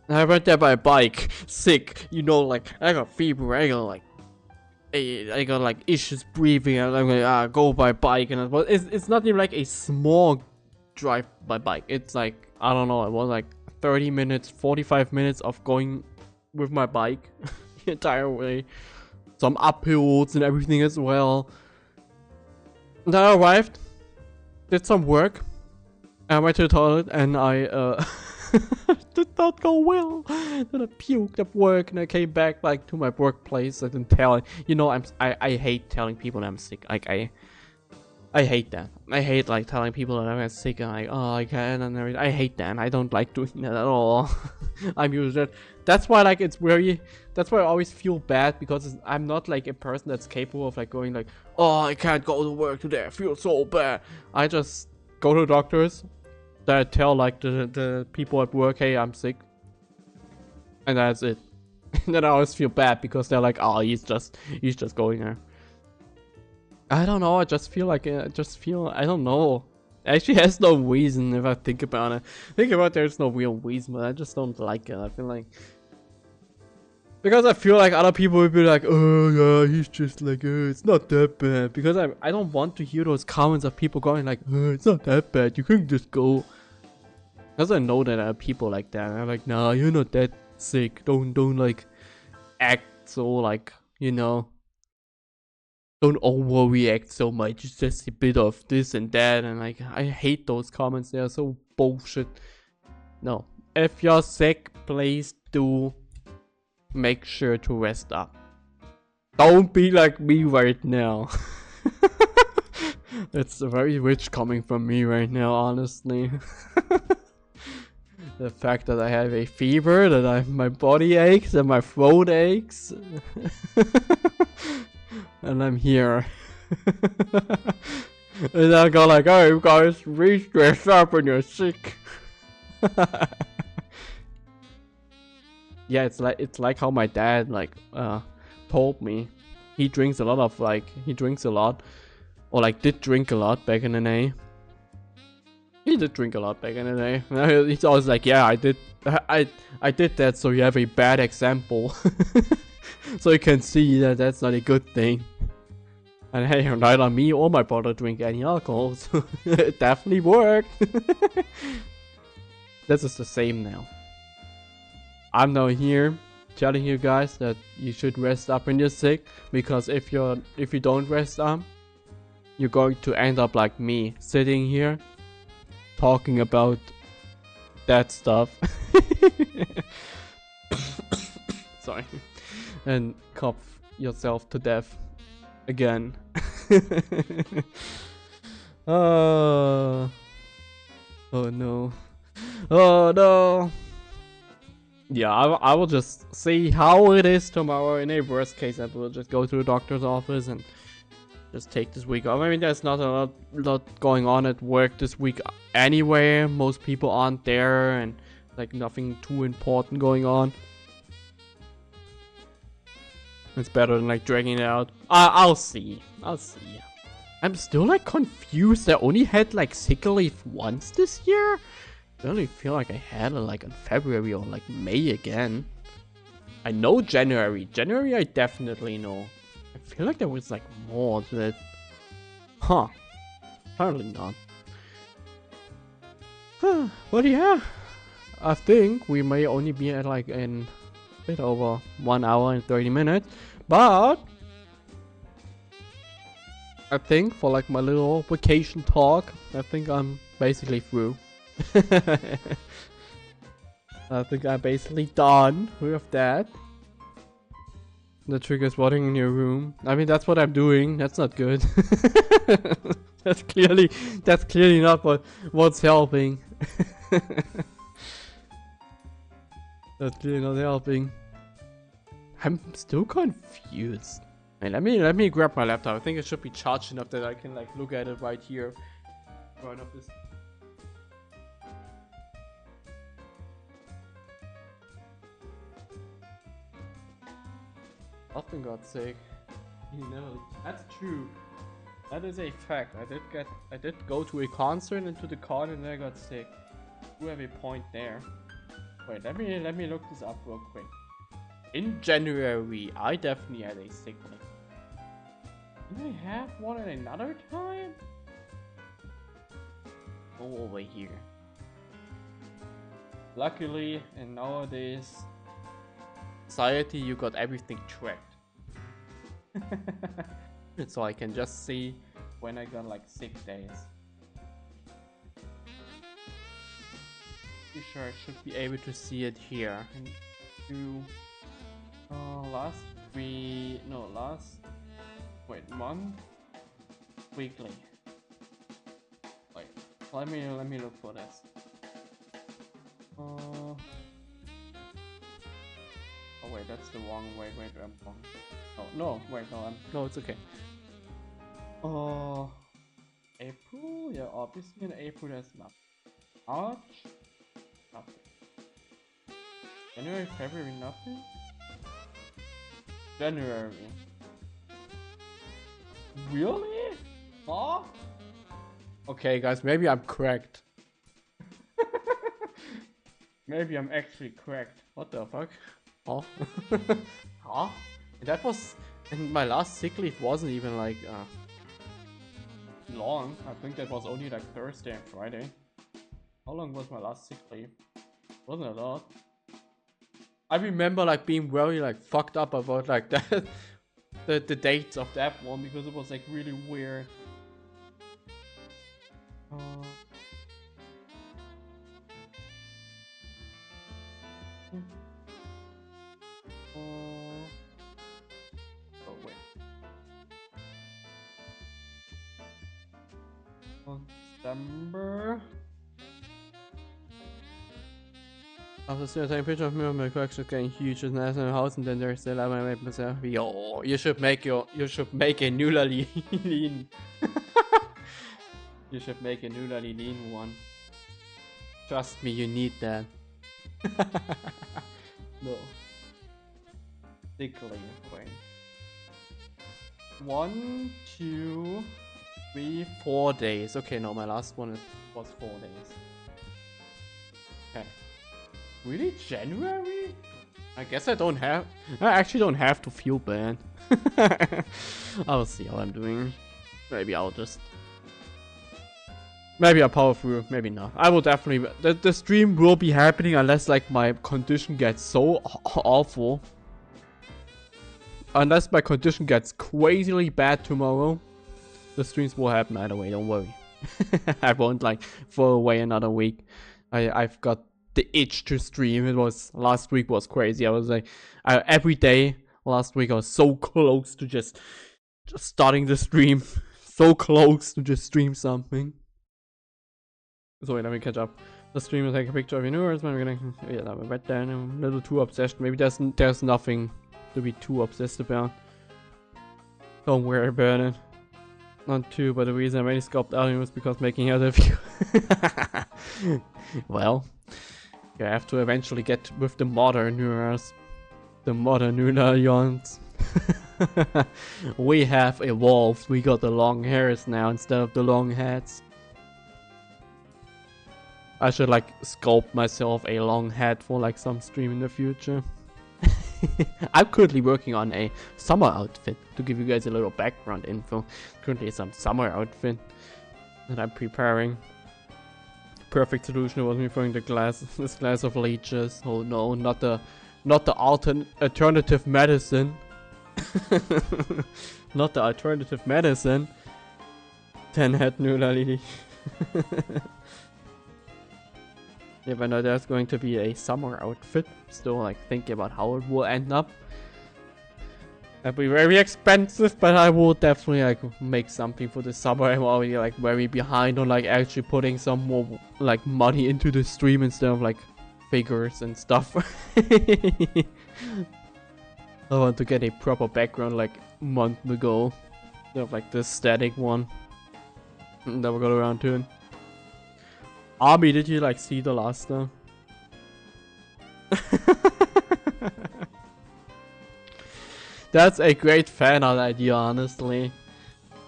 And I went there by bike, sick, you know, like I got fever, I got like issues breathing, and I'm like, go by bike, and it's not even like a small drive by bike, it's like, I don't know, it was like 30 minutes, 45 minutes of going with my bike the entire way. Some uphills and everything as well. And I arrived, did some work, I went to the toilet, and I did not go well. Then I puked at work, and I came back like to my workplace. I didn't tell it. You know, I hate telling people that I'm sick. Like I hate that. I hate like telling people that I'm sick and like, oh, I can't and everything. I hate that. I don't like doing that at all. I'm used to it. That's why like it's very. That's why I always feel bad, because I'm not like a person that's capable of like going like, oh, I can't go to work today, I feel so bad. I just go to doctors that tell like the people at work, hey, I'm sick, and that's it. And then I always feel bad because they're like, oh, he's just going there. I don't know, I just feel like I don't know. It actually has no reason if I think about it. There's no real reason, but I just don't like it. I feel like, because I feel like other people would be like, oh yeah, he's just like, it's not that bad. Because I don't want to hear those comments of people going like, it's not that bad, you can just go. Because I know that there are people like that. And I'm like, nah, you're not that sick. Don't like act so like, you know. Don't overreact so much. It's just a bit of this and that. And like, I hate those comments. They are so bullshit. No. If you're sick, please do make sure to rest up. Don't be like me right now. It's very rich coming from me right now, honestly. The fact that I have a fever, that my body aches and my throat aches. And I'm here. And I go like, oh, you guys, re-stress up when you're sick. Yeah, it's like how my dad like told me. He drinks a lot, or like did drink a lot back in the day. He did drink a lot back in the day. He's always like, yeah, I did that, so you have a bad example. So you can see that that's not a good thing. And hey, neither me or my brother drink any alcohol, so it definitely worked. This is the same now. I'm now here telling you guys that you should rest up when you're sick, because if you don't rest up, you're going to end up like me, sitting here talking about that stuff. Sorry. And cough yourself to death again. Oh no. Oh no. Yeah, I will just see how it is tomorrow. In a worst case, I will just go to the doctor's office and just take this week off. I mean, there's not a lot going on at work this week anyway. Most people aren't there, and like nothing too important going on. It's better than like dragging it out. I'll see. I'm still like confused. I only had like sick leave once this year. I only feel like I had it like in February or like May again. I know January. January I definitely know. I feel like there was like more to it. Huh. Apparently not. But yeah. I think we may only be at like in a bit over 1 hour and 30 minutes. But I think for like my little vacation talk, I think I'm basically through. I think I'm basically done with that. The trigger's watering in your room. I mean, that's what I'm doing. That's not good. That's clearly not what's helping. That's clearly not helping. I'm still confused. Hey, let me grab my laptop. I think it should be charged enough that I can like look at it right here. Right off this. Often got sick. You know, that's true. That is a fact. I did go to a concert, and to the con and I got sick. You have a point there. Wait, let me look this up real quick. In January, I definitely had a sick leave. Did I have one at another time? Go over here. Luckily, and nowadays society, you got everything tracked. So I can just see when I got like sick days. Pretty sure I should be able to see it here. And month weekly. Wait, let me look for this. Oh wait, that's the wrong way. Wait, I'm wrong. No, it's okay. April? Yeah, obviously in April there's nothing. March? Nothing. January, February, nothing? January. Really? Huh? Okay guys, maybe I'm correct. Maybe I'm actually correct. What the fuck? Oh. Huh? And my last sick leave wasn't even like long. I think that was only like Thursday and Friday. How long was my last sick leave? Wasn't a lot. I remember like being very like fucked up about like that the dates of that one, because it was like really weird. Oh wait. December. After seeing a picture of me on my collection getting huge in the house, and then there's still I made myself. Yo, you should make a Nuraririn. You should make a Nuraririn one. Trust me, you need that. No. Sick leave. Wait. 1, 2, 3, 4 days. Okay, no, my last one was 4 days. Okay. Really? January? I guess I actually don't have to feel bad. I'll see how I'm doing. Maybe I'll just Maybe I'll power through, maybe not. I will definitely, the stream will be happening unless like my condition gets so awful. Unless my condition gets crazily bad tomorrow, the streams will happen either way, don't worry. I won't like throw away another week. I've got the itch to stream. Last week was crazy. I was like, every day last week I was so close to just starting the stream. So close to just stream something. So wait, let me catch up. The stream will take a picture of your Nura. Yeah, that went right down. I'm a little too obsessed. Maybe there's nothing to be too obsessed about. Don't worry about it. Not too, but the reason I mainly scoped out was because making out of you. Well, you have to eventually get with the modern Nuras. The modern Nurarions. We have evolved. We got the long hairs now instead of the long heads. I should like sculpt myself a long head for like some stream in the future. I'm currently working on a summer outfit to give you guys a little background info. Currently some summer outfit that I'm preparing. Perfect solution was me throwing this glass of leeches. Oh no, not the alternative medicine. Not the alternative medicine. 10 head Nuraririn. Yeah, but no, there's going to be a summer outfit. Still like thinking about how it will end up. That'll be very expensive, but I will definitely like make something for the summer. I'm already like very behind on like actually putting some more like money into the stream instead of like figures and stuff. I want to get a proper background like a month ago. Instead of like this static one that we got around to it. Army, did you like see the last time? That's a great fan art idea, honestly.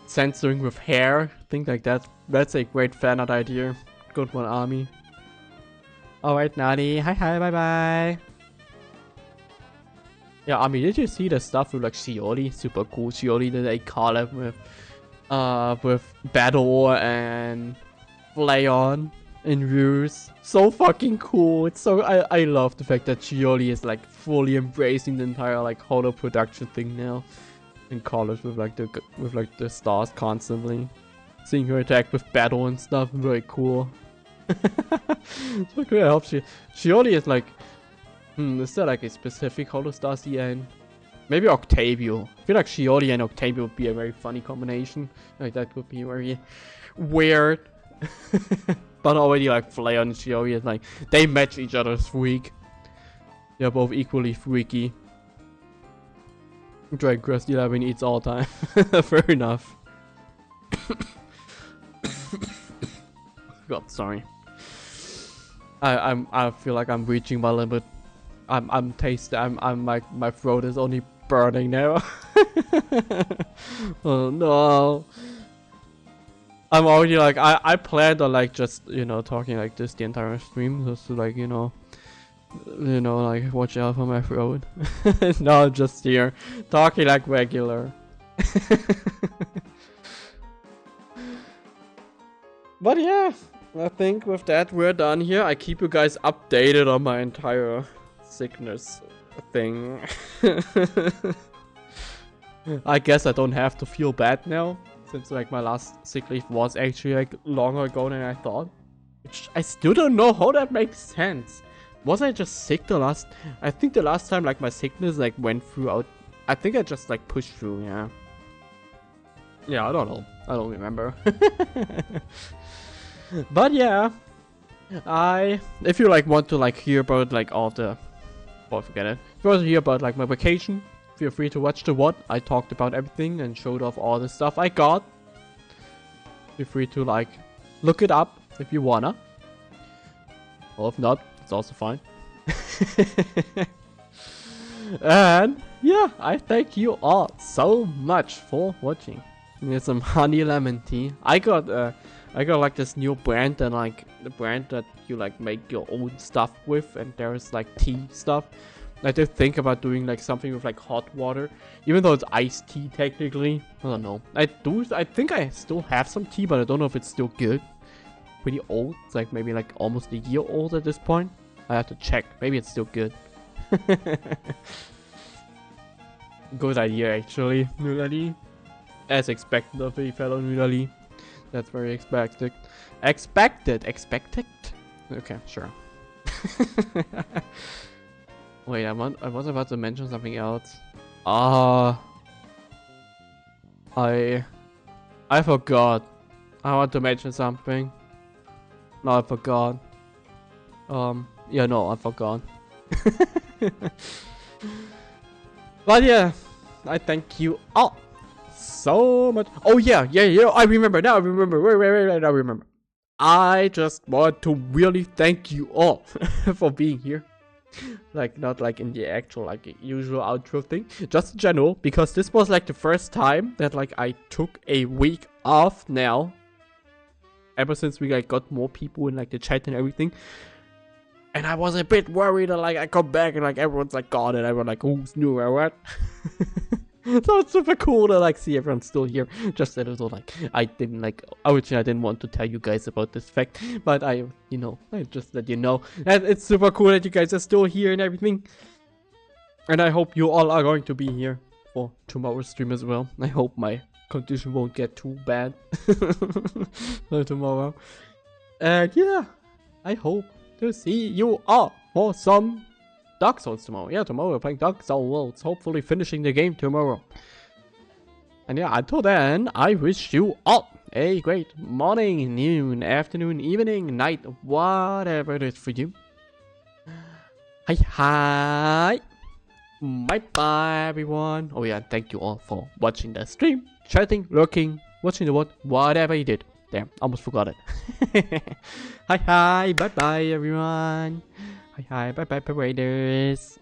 Censoring with hair, think like that. That's a great fan art idea. Good one, Army. Alright, Nadi. Hi, bye bye. Yeah, Army, did you see the stuff with like ᵃᵃ? Super cool. ᵃᵃ did a collab with Battle and Flayon. In views. So fucking cool. It's so I love the fact that ᵃᵃ is like fully embracing the entire like holo production thing now in college with like the stars constantly. Seeing her attack with battle and stuff, very cool. So cool, I hope ᵃᵃ is like is there like a specific holo star CN? Maybe Octavio. I feel like ᵃᵃ and Octavio would be a very funny combination. Like that would be very weird. But already like Flair and ᵃᵃ is like they match each other's freak. They're both equally freaky. Dragon Quest 11 eats all time. Fair enough. God, sorry. I feel like I'm reaching my limit. I'm like my throat is only burning now. Oh no. I'm already like I planned on like just talking like this the entire stream just to like like watch out for my throat. No, just here talking like regular. But yeah, I think with that we're done here. I keep you guys updated on my entire sickness thing. I guess I don't have to feel bad now. Since like my last sick leave was actually like longer ago than I thought. Which I still don't know how that makes sense. Was I just sick the last... I think the last time like my sickness like went throughout... I think I just like pushed through, yeah. Yeah, I don't know. I don't remember. But yeah. If you like want to like hear about like all the... Oh, forget it. If you want to hear about like my vacation, feel free to watch the VOD. I talked about everything and showed off all the stuff I got. Feel free to like look it up if you wanna. Or if not, it's also fine. And yeah, I thank you all so much for watching. Here's some honey lemon tea. I got like this new brand and like the brand that you like make your own stuff with, and there's like tea stuff. I did think about doing like something with like hot water, even though it's iced tea technically. I don't know. I think I still have some tea, but I don't know if it's still good. pretty old. It's like maybe like almost a year old at this point. I have to check. Maybe it's still good. Good idea, actually. Nuraririn. As expected of a fellow Nuraririn. That's very expected. Expected? Okay, sure. Wait, I was about to mention something else. I forgot. I want to mention something. No, I forgot. Yeah, no, I forgot. But yeah, I thank you all so much. Oh yeah, I remember now. I remember. Wait, I remember. I just want to really thank you all for being here. Like, not like in the actual like usual outro thing, just in general, because this was like the first time that like I took a week off now. Ever since we like got more people in like the chat and everything. And I was a bit worried that like I come back and like everyone's like gone and everyone's like, who's new or what? So it's super cool to like see everyone still here. Just that it was like I didn't like originally I didn't want to tell you guys about this fact, but I just let you know. And it's super cool that you guys are still here and everything. And I hope you all are going to be here for tomorrow's stream as well. I hope my condition won't get too bad tomorrow. And yeah, I hope to see you all for some Dark Souls tomorrow. Yeah, tomorrow we're playing Dark Souls. Hopefully finishing the game tomorrow. And yeah, until then, I wish you all a great morning, noon, afternoon, evening, night, whatever it is for you. Hi. Bye bye everyone. Oh yeah, thank you all for watching the stream, chatting, lurking, watching the what, whatever you did. Damn, almost forgot it. Hi, bye bye everyone. Hi, bye bye paraders.